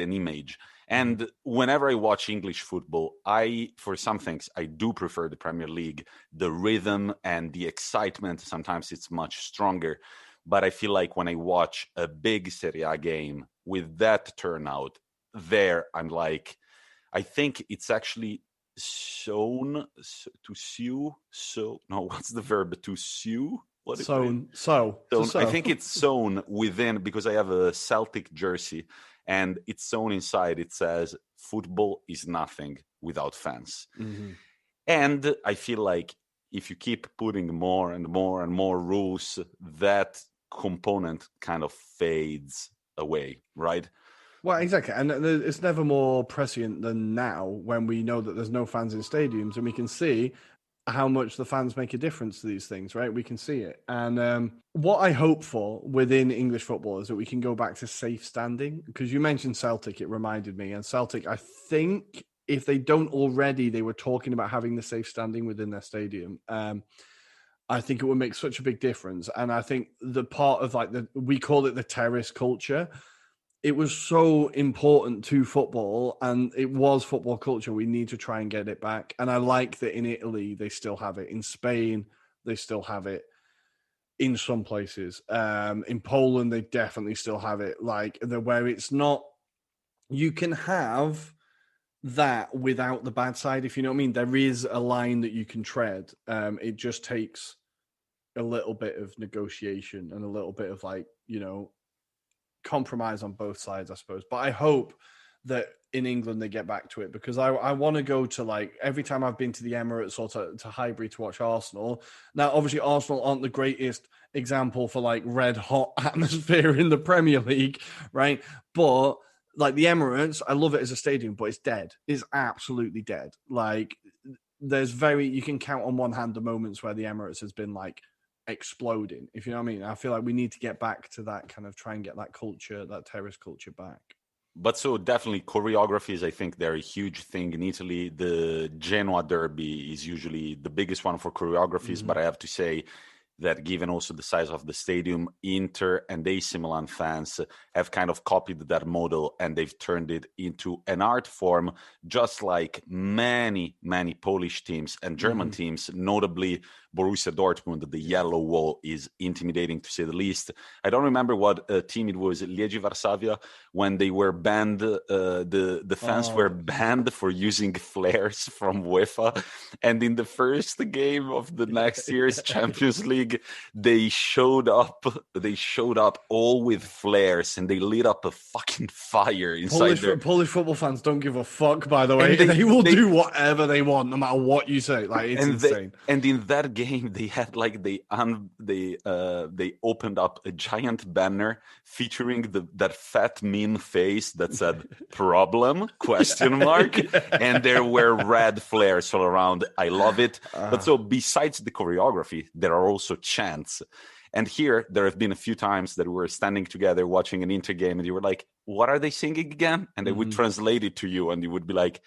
an image. And whenever I watch English football, for some things, I do prefer the Premier League. The rhythm and the excitement, sometimes it's much stronger. But I feel like when I watch a big Serie A game with that turnout, I'm like, I think it's actually sewn to sew. So, no, what's the verb? To sew? I think it's sewn within, because I have a Celtic jersey. And it's sewn inside. It says, football is nothing without fans. And I feel like if you keep putting more and more and more rules, that component kind of fades away, right? Well, exactly. And it's never more prescient than now when we know that there's no fans in stadiums and we can see how much the fans make a difference to these things, right? We can see it. And what I hope for within English football is that we can go back to safe standing, because you mentioned Celtic, it reminded me. And Celtic, I think if they don't already, they were talking about having the safe standing within their stadium. I think it would make such a big difference. And I think the part of like we call it the terrace culture. it was so important to football, and it was football culture. We need to try and get it back. And I like that in Italy, they still have it. In Spain, they still have it. In some places. In Poland, they definitely still have it. Like, where it's not, you can have that without the bad side, if you know what I mean. There is a line that you can tread. It just takes a little bit of negotiation and a little bit of, like, you know, compromise on both sides, I suppose. But I hope that in England they get back to it, because I want to go to, like, every time I've been to the Emirates or to Highbury to watch Arsenal. Now, obviously, Arsenal aren't the greatest example for, like, red hot atmosphere in the Premier League, right? But, like, the Emirates, I love it as a stadium, but it's dead. It's absolutely dead. Like, you can count on one hand the moments where the Emirates has been, like, exploding, if you know what I mean. I feel like we need to get back to that, kind of try and get that culture, that terrace culture back. But so definitely choreographies, I think they're a huge thing in Italy. The Genoa derby is usually the biggest one for choreographies, but I have to say that given also the size of the stadium, Inter and AC Milan fans have kind of copied that model, and they've turned it into an art form, just like many, many Polish teams and German teams, notably Borussia Dortmund. The yellow wall is intimidating, to say the least. I don't remember what team it was, Liege Varsavia, when they were banned, the fans were banned for using flares from UEFA. And in the first game of the next year's Champions League, they showed up all with flares, and they lit up a fucking fire inside Polish football fans don't give a fuck, by the way. They will do whatever they want, no matter what you say. Like, it's insane. And in that game, they had, like, they opened up a giant banner featuring that fat meme face that said "problem?" ? And there were red flares all around. I love it. But so besides the choreography, there are also chants. And here, there have been a few times that we were standing together watching an Inter game, and you were like, "What are they singing again?" And they would translate it to you, and you would be like,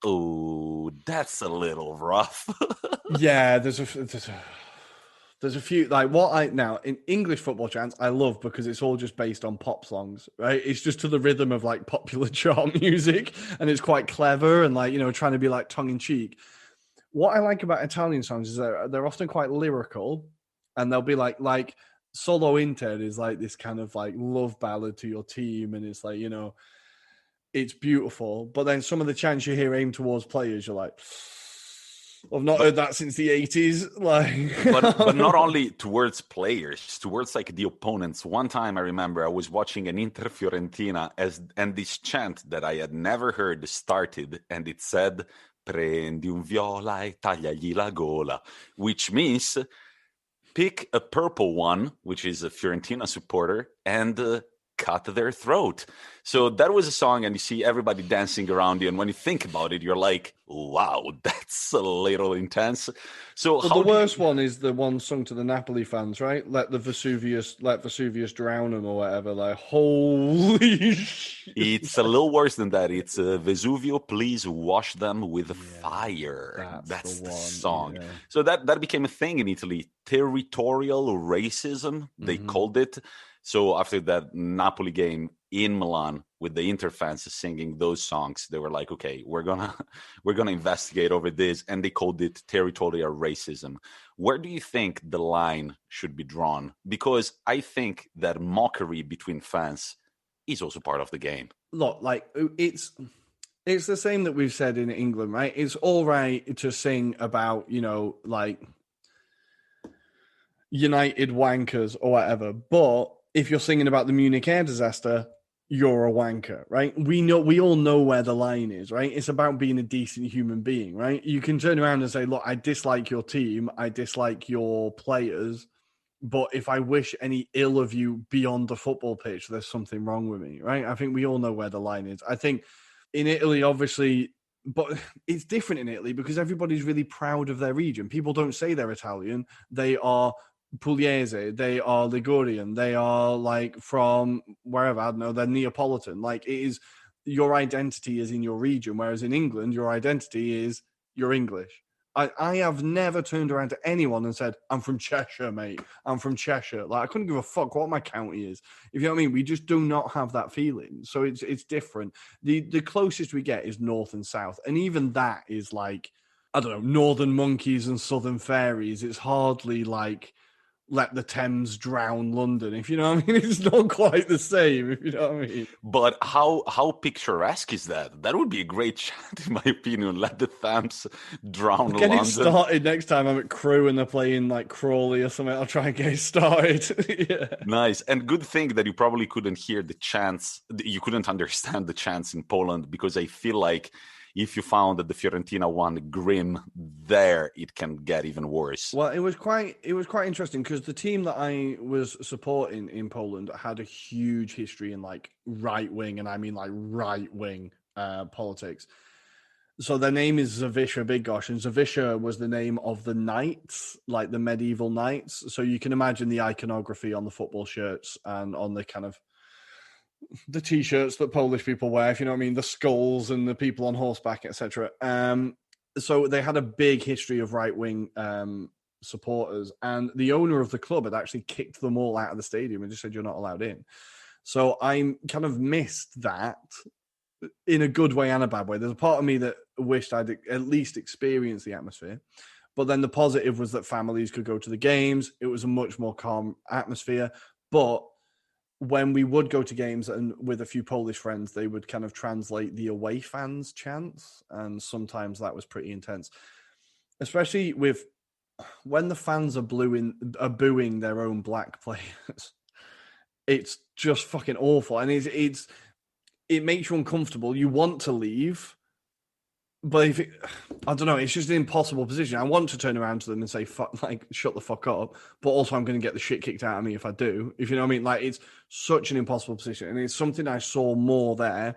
"Oh, that's a little rough." Yeah, there's a few, like, now in English football chants I love, because it's all just based on pop songs, right? It's just to the rhythm of, like, popular chart music, and it's quite clever and, like, you know, trying to be, like, tongue in cheek. What I like about Italian songs is that they're often quite lyrical, and they'll be like Solo Inter is like this kind of, like, love ballad to your team, and it's like, you know, it's beautiful. But then some of the chants you hear aimed towards players, you're like, I've not heard that since the 80s. Like, but not only towards players, towards, like, the opponents. One time I remember I was watching an Inter Fiorentina, and this chant that I had never heard started, and it said, "Prendi un viola e tagliagli la gola," which means pick a purple one, which is a Fiorentina supporter, and cut their throat. So that was a song, and you see everybody dancing around you, and when you think about it, you're like, wow, that's a little intense. So the worst one is the one sung to the Napoli fans, right? Let Vesuvius drown them, or whatever. Like, holy shit. It's a little worse than that. It's Vesuvio, please wash them with fire. That's the song. Yeah. So that became a thing in Italy. Territorial racism, they called it. So after that Napoli game in Milan with the Inter fans singing those songs, they were like, okay, we're gonna investigate over this, and they called it territorial racism. Where do you think the line should be drawn? Because I think that mockery between fans is also part of the game. Look, like, it's the same that we've said in England, right? It's all right to sing about, you know, like, United wankers or whatever, but if you're singing about the Munich air disaster, you're a wanker, right? We all know where the line is, right? It's about being a decent human being, right? You can turn around and say, look, I dislike your team, I dislike your players, but if I wish any ill of you beyond the football pitch, there's something wrong with me, right? I think we all know where the line is. I think in Italy, obviously, but it's different in Italy because everybody's really proud of their region. People don't say they're Italian. They are Pugliese, they are Ligurian, they are, like, from wherever, I don't know, they're Neapolitan. Like, it is, your identity is in your region, whereas in England, your identity is you're English. I have never turned around to anyone and said, I'm from Cheshire, mate. I'm from Cheshire. Like, I couldn't give a fuck what my county is. If you know what I mean? We just do not have that feeling. So it's different. The closest we get is north and south. And even that is like, I don't know, northern monkeys and southern fairies. It's hardly like let the Thames drown London, if you know what I mean. It's not quite the same, if you know what I mean. But how picturesque is that? That would be a great chant, in my opinion. Let the Thames drown Get London. it started next time I'm at Crewe and they're playing like Crawley or something. I'll try and get it started. Yeah. Nice. And good thing that you probably couldn't hear the chants. You couldn't understand the chants in Poland, because I feel like if you found that the Fiorentina one grim there, it can get even worse. Well, it was quite interesting because the team that I was supporting in Poland had a huge history in like right wing, and I mean like right wing politics. So their name is Zawisza Bydgoszcz, and Zawisza was the name of the knights, like the medieval knights. So you can imagine the iconography on the football shirts and on the kind of the T-shirts that Polish people wear, if you know what I mean, the skulls and the people on horseback, etc. So they had a big history of right-wing supporters, and the owner of the club had actually kicked them all out of the stadium and just said, you're not allowed in. So I kind of missed that in a good way and a bad way. There's a part of me that wished I'd at least experienced the atmosphere. But then the positive was that families could go to the games. It was a much more calm atmosphere. But when we would go to games and with a few Polish friends, they would kind of translate the away fans' chants. And sometimes that was pretty intense, especially with when the fans are booing their own black players. It's just fucking awful. And it makes you uncomfortable. You want to leave. But I don't know, it's just an impossible position. I want to turn around to them and say, fuck, like, shut the fuck up. But also I'm going to get the shit kicked out of me if I do. If you know what I mean? Like, it's such an impossible position. And it's something I saw more there.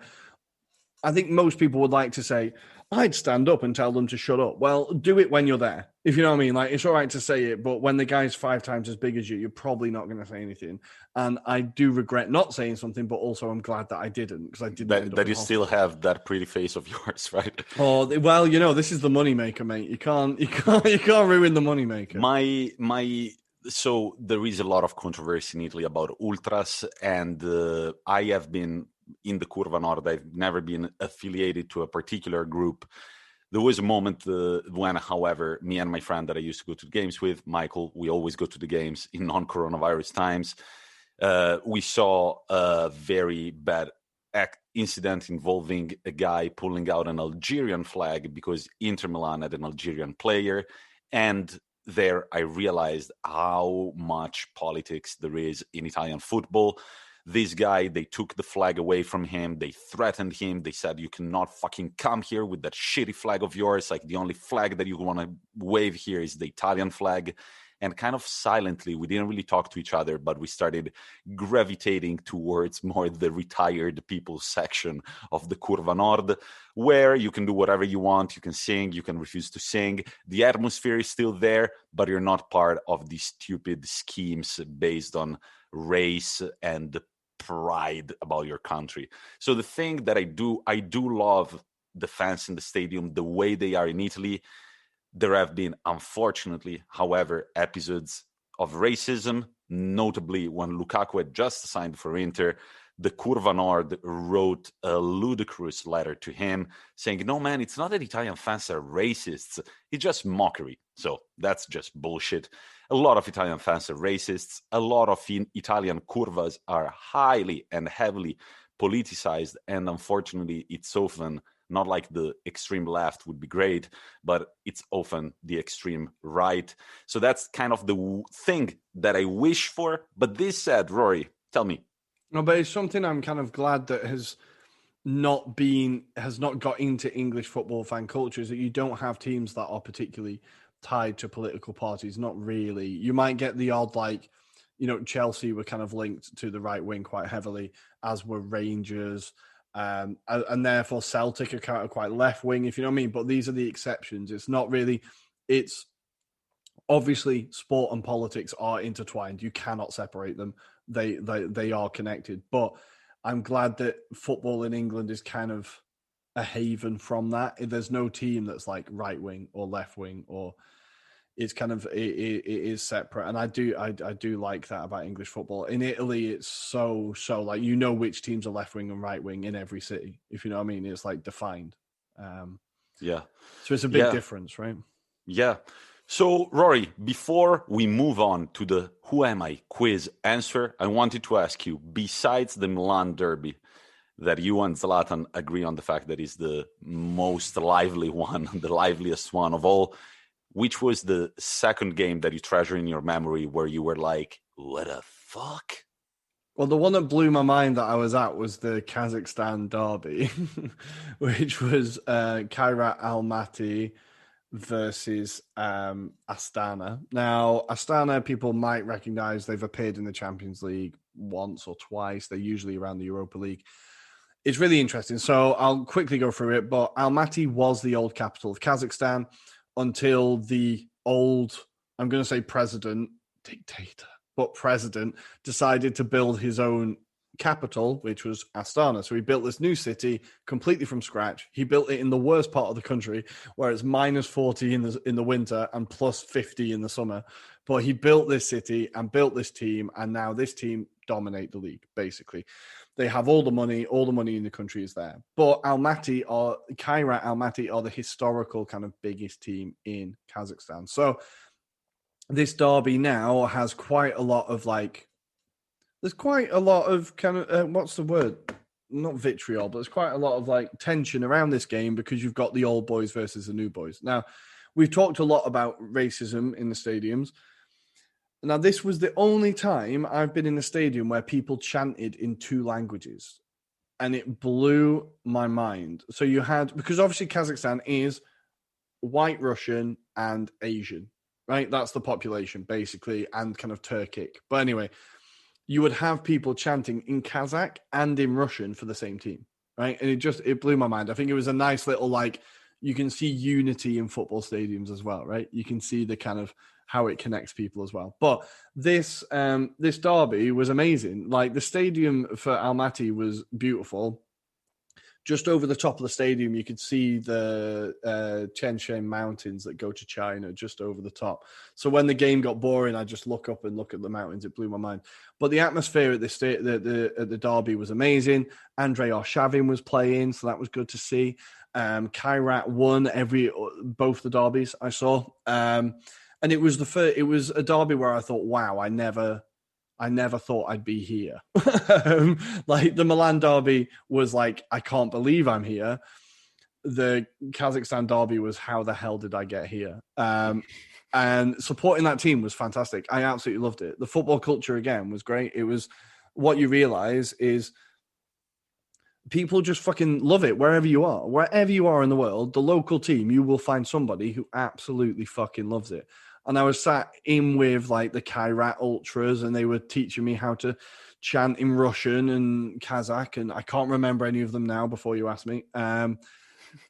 I think most people would like to say, I'd stand up and tell them to shut up. Well, do it when you're there. If you know what I mean, like, it's all right to say it, but when the guy's 5 times as big as you, you're probably not going to say anything. And I do regret not saying something, but also I'm glad that I didn't, because I didn't. That you still have that pretty face of yours, right? Oh well, you know, this is the moneymaker, mate. You can't ruin the moneymaker. So there is a lot of controversy in Italy about ultras, and I have been in the Curva Nord. I've never been affiliated to a particular group. There was a moment when, however, me and my friend that I used to go to the games with, Michael, we always go to the games in non-coronavirus times. We saw a very bad incident involving a guy pulling out an Algerian flag because Inter Milan had an Algerian player. And there I realized how much politics there is in Italian football. This guy, they took the flag away from him. They threatened him. They said, you cannot fucking come here with that shitty flag of yours. Like, the only flag that you want to wave here is the Italian flag. And kind of silently, we didn't really talk to each other, but we started gravitating towards more the retired people section of the Curva Nord, where you can do whatever you want. You can sing, you can refuse to sing. The atmosphere is still there, but you're not part of these stupid schemes based on race and pride about your country. So the thing that I do love the fans in the stadium, the way they are in Italy. There have been, unfortunately, however, episodes of racism, notably when Lukaku had just signed for Inter. The Curva Nord wrote a ludicrous letter to him saying, no, man, it's not that Italian fans are racists. It's just mockery. So that's just bullshit. A lot of Italian fans are racists. A lot of Italian curvas are highly and heavily politicized. And unfortunately, it's often not like the extreme left would be great, but it's often the extreme right. So that's kind of the thing that I wish for. But this said, Rory, tell me. No, but it's something I'm kind of glad that has not got into English football fan culture, is that you don't have teams that are particularly tied to political parties. Not really. You might get the odd, like, you know, Chelsea were kind of linked to the right wing quite heavily, as were Rangers. And therefore Celtic are quite left wing, if you know what I mean. But these are the exceptions. It's not really. It's obviously sport and politics are intertwined. You cannot separate them. They are connected. But I'm glad that football in England is kind of a haven from that. There's no team that's like right wing or left wing, or it's kind of it is separate. And I do like that about English football. In Italy, it's so like, you know which teams are left wing and right wing in every city, if you know what I mean. It's like defined. Yeah. So it's a big difference, right? Yeah. So, Rory, before we move on to the Who Am I quiz answer, I wanted to ask you, besides the Milan derby, that you and Zlatan agree on the fact that is the most lively one, the liveliest one of all, which was the second game that you treasure in your memory where you were like, what the fuck? Well, the one that blew my mind that I was at was the Kazakhstan derby, which was Kairat Almaty versus Astana. Now, Astana, people might recognize, they've appeared in the Champions League once or twice. They're usually around the Europa League. It's really interesting. So I'll quickly go through it. But Almaty was the old capital of Kazakhstan until the old, I'm going to say dictator decided to build his own capital, which was Astana. So he built this new city completely from scratch. He built it in the worst part of the country, where it's minus 40 in the winter and plus 50 in the summer. But he built this city and built this team, and now this team dominate the league, basically. They have all the money in the country is there. But Kairat Almaty are the historical kind of biggest team in Kazakhstan. So this derby now has quite a lot of there's quite a lot of kind of, what's the word? Not vitriol, but there's quite a lot of like tension around this game because you've got the old boys versus the new boys. Now, we've talked a lot about racism in the stadiums. Now, this was the only time I've been in a stadium where people chanted in two languages, and it blew my mind. So you had, because obviously Kazakhstan is white Russian and Asian, right? That's the population, basically, and kind of Turkic. But anyway, you would have people chanting in Kazakh and in Russian for the same team, right? And it blew my mind. I think it was a nice little, you can see unity in football stadiums as well, right? You can see the kind of how it connects people as well. But this derby was amazing. Like, the stadium for Almaty was beautiful. Just over the top of the stadium, you could see the Chenshen Mountains that go to China just over the top. So when the game got boring, I just look up and look at the mountains. It blew my mind. But the atmosphere at the derby was amazing. Andrei Arshavin was playing, so that was good to see. Kairat won both the derbies I saw. And it was a derby where I thought, wow, I never thought I'd be here. Like, the Milan derby was like, I can't believe I'm here. The Kazakhstan derby was, how the hell did I get here? And supporting that team was fantastic. I absolutely loved it. The football culture, again, was great. It was, what you realize is people just fucking love it wherever you are. Wherever you are in the world, the local team, you will find somebody who absolutely fucking loves it. And I was sat in with like the Kairat ultras, and they were teaching me how to chant in Russian and Kazakh, and I can't remember any of them now before you asked me. And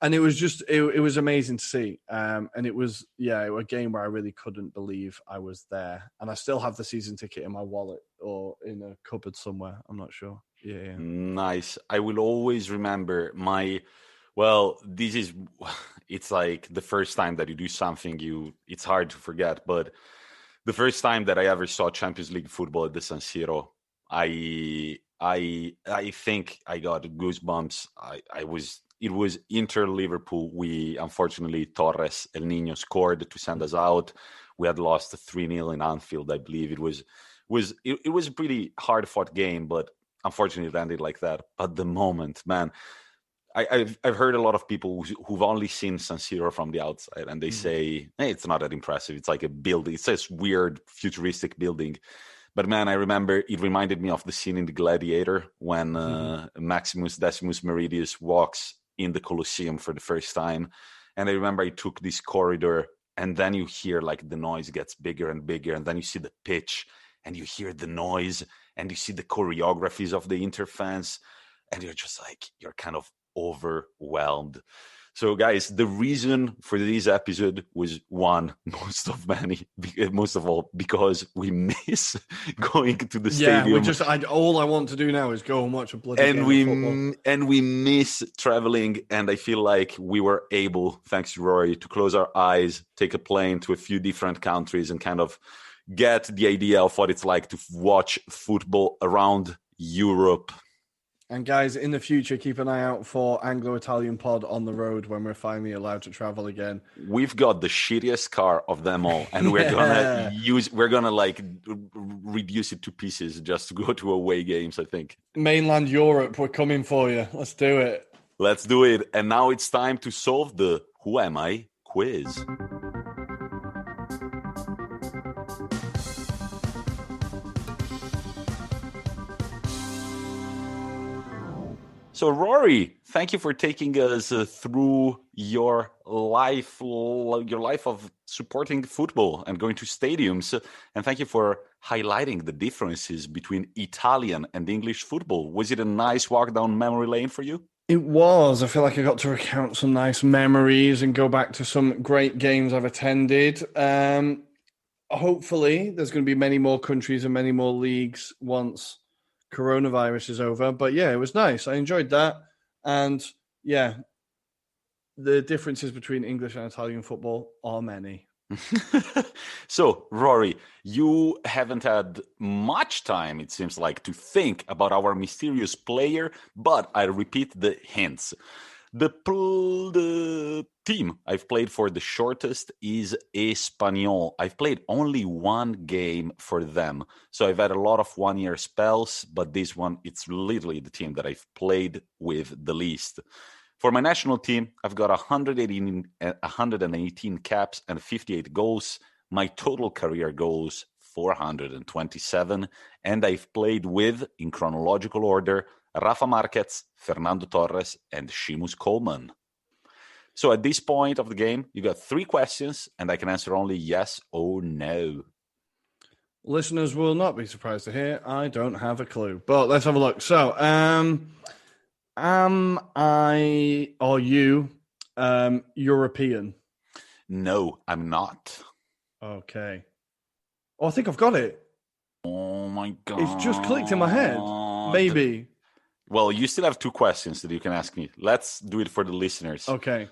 it was just, it was amazing to see. And it was, a game where I really couldn't believe I was there. And I still have the season ticket in my wallet or in a cupboard somewhere. I'm not sure. Yeah. Nice. I will always remember it's like the first time that you do something, it's hard to forget. But the first time that I ever saw Champions League football at the San Siro, I think I got goosebumps. It was Inter-Liverpool. Unfortunately, Torres El Niño scored to send us out. We had lost 3-0 in Anfield, I believe. It was a pretty hard-fought game, but unfortunately it ended like that. But the moment, man, I've heard a lot of people who've only seen San Siro from the outside, and they say, hey, it's not that impressive. It's like a building. It's this weird futuristic building. But man, I remember it reminded me of the scene in The Gladiator when Maximus Decimus Meridius walks in the Colosseum for the first time. And I remember I took this corridor, and then you hear like the noise gets bigger and bigger, and then you see the pitch, and you hear the noise, and you see the choreographies of the Inter fans, and you're just like, you're kind of overwhelmed. So, guys, the reason for this episode was one, most of all, because we miss going to the stadium. All I want to do now is go and watch a bloody game of football. And we miss traveling. And I feel like we were able, thanks to Rory, to close our eyes, take a plane to a few different countries and kind of get the idea of what it's like to watch football around Europe. And guys, in the future, keep an eye out for Anglo-Italian pod on the road when we're finally allowed to travel again. We've got the shittiest car of them all, and we're gonna like reduce it to pieces just to go to away games, I think. Mainland Europe, we're coming for you. Let's do it. Let's do it. And now it's time to solve the Who Am I quiz. So, Rory, thank you for taking us through your life of supporting football and going to stadiums. And thank you for highlighting the differences between Italian and English football. Was it a nice walk down memory lane for you? It was. I feel like I got to recount some nice memories and go back to some great games I've attended. Hopefully, there's going to be many more countries and many more leagues once coronavirus is over. But yeah, it was nice. I enjoyed that. And yeah, the differences between English and Italian football are many. So, Rory, you haven't had much time, it seems like, to think about our mysterious player, but I repeat the hints. The team I've played for the shortest is Espanyol. I've played only one game for them. So I've had a lot of one-year spells, but this one, it's literally the team that I've played with the least. For my national team, I've got 118 caps and 58 goals. My total career goals, 427. And I've played with, in chronological order, Rafa Marquez, Fernando Torres, and Seamus Coleman. So at this point of the game, you got 3 questions, and I can answer only yes or no. Listeners will not be surprised to hear I don't have a clue. But let's have a look. So, am I or you European? No, I'm not. Okay. Oh, I think I've got it. Oh my God. It's just clicked in my head. Maybe. Well, you still have 2 questions that you can ask me. Let's do it for the listeners. Okay.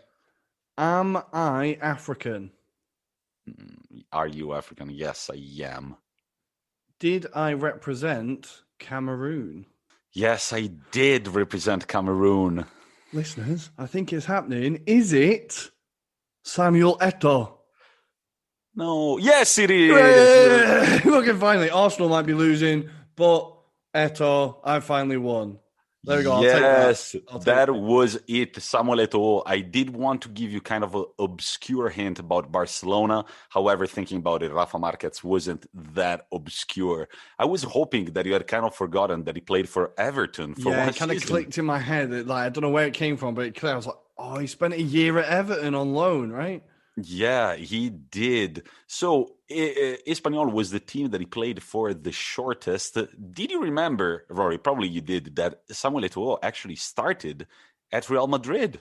Am I African? Are you African? Yes, I am. Did I represent Cameroon? Yes, I did represent Cameroon. Listeners, I think it's happening. Is it Samuel Eto'o? No. Yes, it is. Okay, finally. Arsenal might be losing, but Eto'o, I finally won. There we go. Yes, that was it. Samuel Eto'o. I did want to give you kind of an obscure hint about Barcelona. However, thinking about it, Rafa Marquez wasn't that obscure. I was hoping that you had kind of forgotten that he played for Everton for one it kind of clicked in my head. I don't know where it came from, but I was like, oh, he spent a year at Everton on loan, right? Yeah, he did. So, Espanyol was the team that he played for the shortest. Did you remember, Rory, probably you did, that Samuel Eto'o actually started at Real Madrid?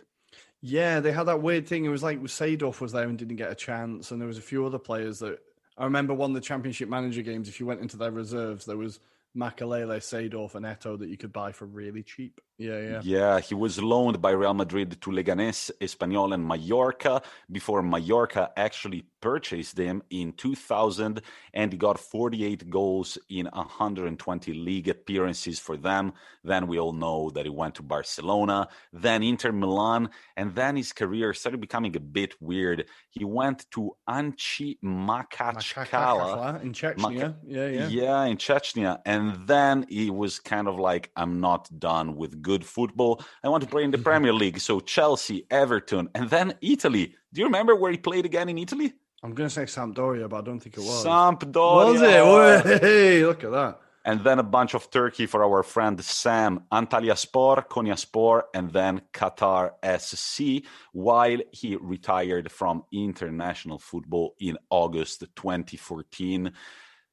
Yeah, they had that weird thing. It was like Seedorf was there and didn't get a chance. And there was a few other players that I remember won the Championship Manager games. If you went into their reserves, there was Makalele, Seedorf, and Eto'o that you could buy for really cheap. Yeah, he was loaned by Real Madrid to Leganés, Espanyol, and Mallorca before Mallorca actually purchased him in 2000, and he got 48 goals in 120 league appearances for them. Then we all know that he went to Barcelona, then Inter Milan, and then his career started becoming a bit weird. He went to Anchi Makachkala in Chechnya. Yeah, in Chechnya. And then he was kind of like, I'm not done with good football. I want to play in the Premier League. So Chelsea, Everton, and then Italy. Do you remember where he played again in Italy? I'm going to say Sampdoria, but I don't think it was. Sampdoria. Was it? Hey, look at that. And then a bunch of Turkey for our friend Sam, Antalyaspor, Konyaspor, and then Qatar SC, while he retired from international football in August 2014.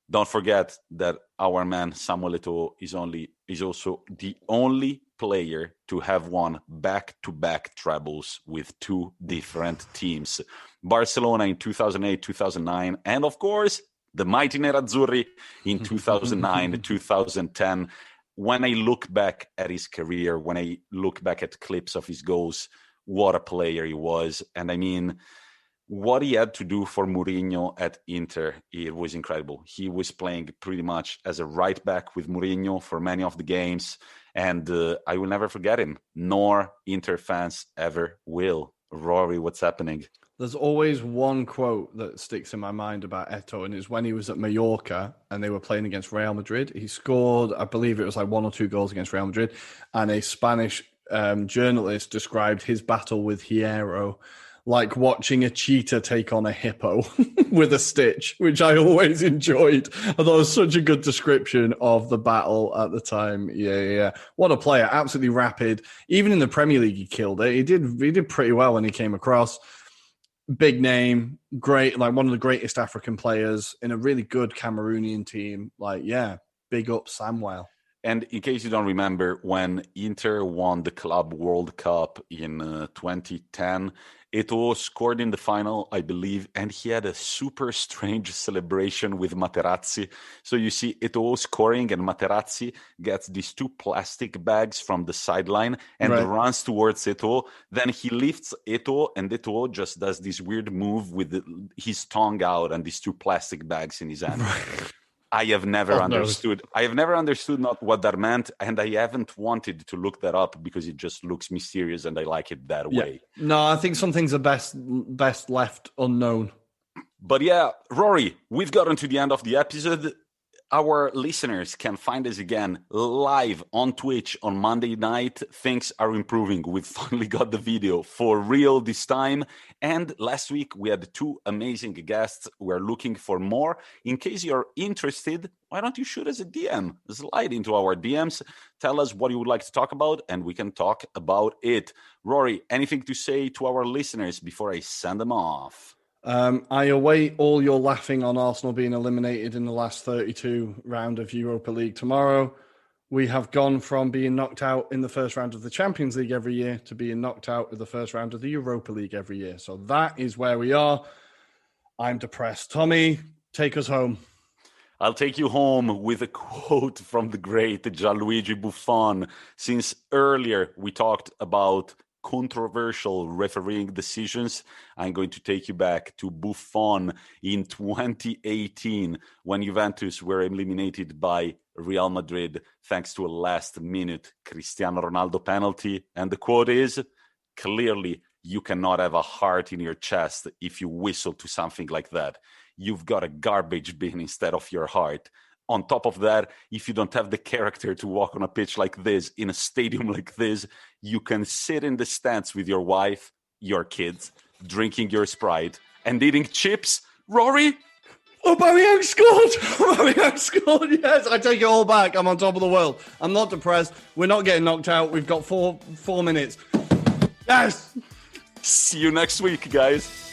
Don't forget that our man Samuel Eto'o is also the only player to have won back-to-back trebles with two different teams. Barcelona in 2008, 2009, and of course, the mighty Nerazzurri in 2009, 2010. When I look back at his career, when I look back at clips of his goals, what a player he was. And I mean, what he had to do for Mourinho at Inter, it was incredible. He was playing pretty much as a right back with Mourinho for many of the games. And I will never forget him, nor Inter fans ever will. Rory, what's happening? There's always one quote that sticks in my mind about Eto'o, and it's when he was at Mallorca and they were playing against Real Madrid. He scored, I believe it was like 1 or 2 goals against Real Madrid, and a Spanish journalist described his battle with Hierro like watching a cheetah take on a hippo with a stitch, which I always enjoyed. I thought it was such a good description of the battle at the time. Yeah. What a player. Absolutely rapid. Even in the Premier League, he killed it. He did pretty well when he came across. Big name, great, like one of the greatest African players in a really good Cameroonian team. Big up Samuel. And in case you don't remember, when Inter won the Club World Cup in 2010, Eto'o scored in the final, I believe, and he had a super strange celebration with Materazzi. So you see Eto'o scoring, and Materazzi gets these 2 plastic bags from the sideline and runs towards Eto'o. Then he lifts Eto'o, and Eto'o just does this weird move with his tongue out and these 2 plastic bags in his hand. Right. I have never understood. I have never understood not what that meant, and I haven't wanted to look that up because it just looks mysterious, and I like it that way. No, I think some things are best left unknown. But yeah, Rory, we've gotten to the end of the episode. Our listeners can find us again live on Twitch on Monday night. Things are improving. We've finally got the video for real this time. And last week, we had 2 amazing guests. We're looking for more. In case you're interested, why don't you shoot us a DM? Slide into our DMs. Tell us what you would like to talk about, and we can talk about it. Rory, anything to say to our listeners before I send them off? I await all your laughing on Arsenal being eliminated in the last 32 round of Europa League tomorrow. We have gone from being knocked out in the first round of the Champions League every year to being knocked out in the first round of the Europa League every year. So that is where we are. I'm depressed. Tommy, take us home. I'll take you home with a quote from the great Gianluigi Buffon. Since earlier we talked about controversial refereeing decisions, I'm going to take you back to Buffon in 2018 when Juventus were eliminated by Real Madrid thanks to a last-minute Cristiano Ronaldo penalty. And the quote is, clearly, you cannot have a heart in your chest if you whistle to something like that. You've got a garbage bin instead of your heart. On top of that, if you don't have the character to walk on a pitch like this, in a stadium like this, you can sit in the stands with your wife, your kids, drinking your Sprite, and eating chips. Rory? Aubameyang scored! Aubameyang scored, yes. I take it all back. I'm on top of the world. I'm not depressed. We're not getting knocked out. We've got four minutes. Yes! See you next week, guys.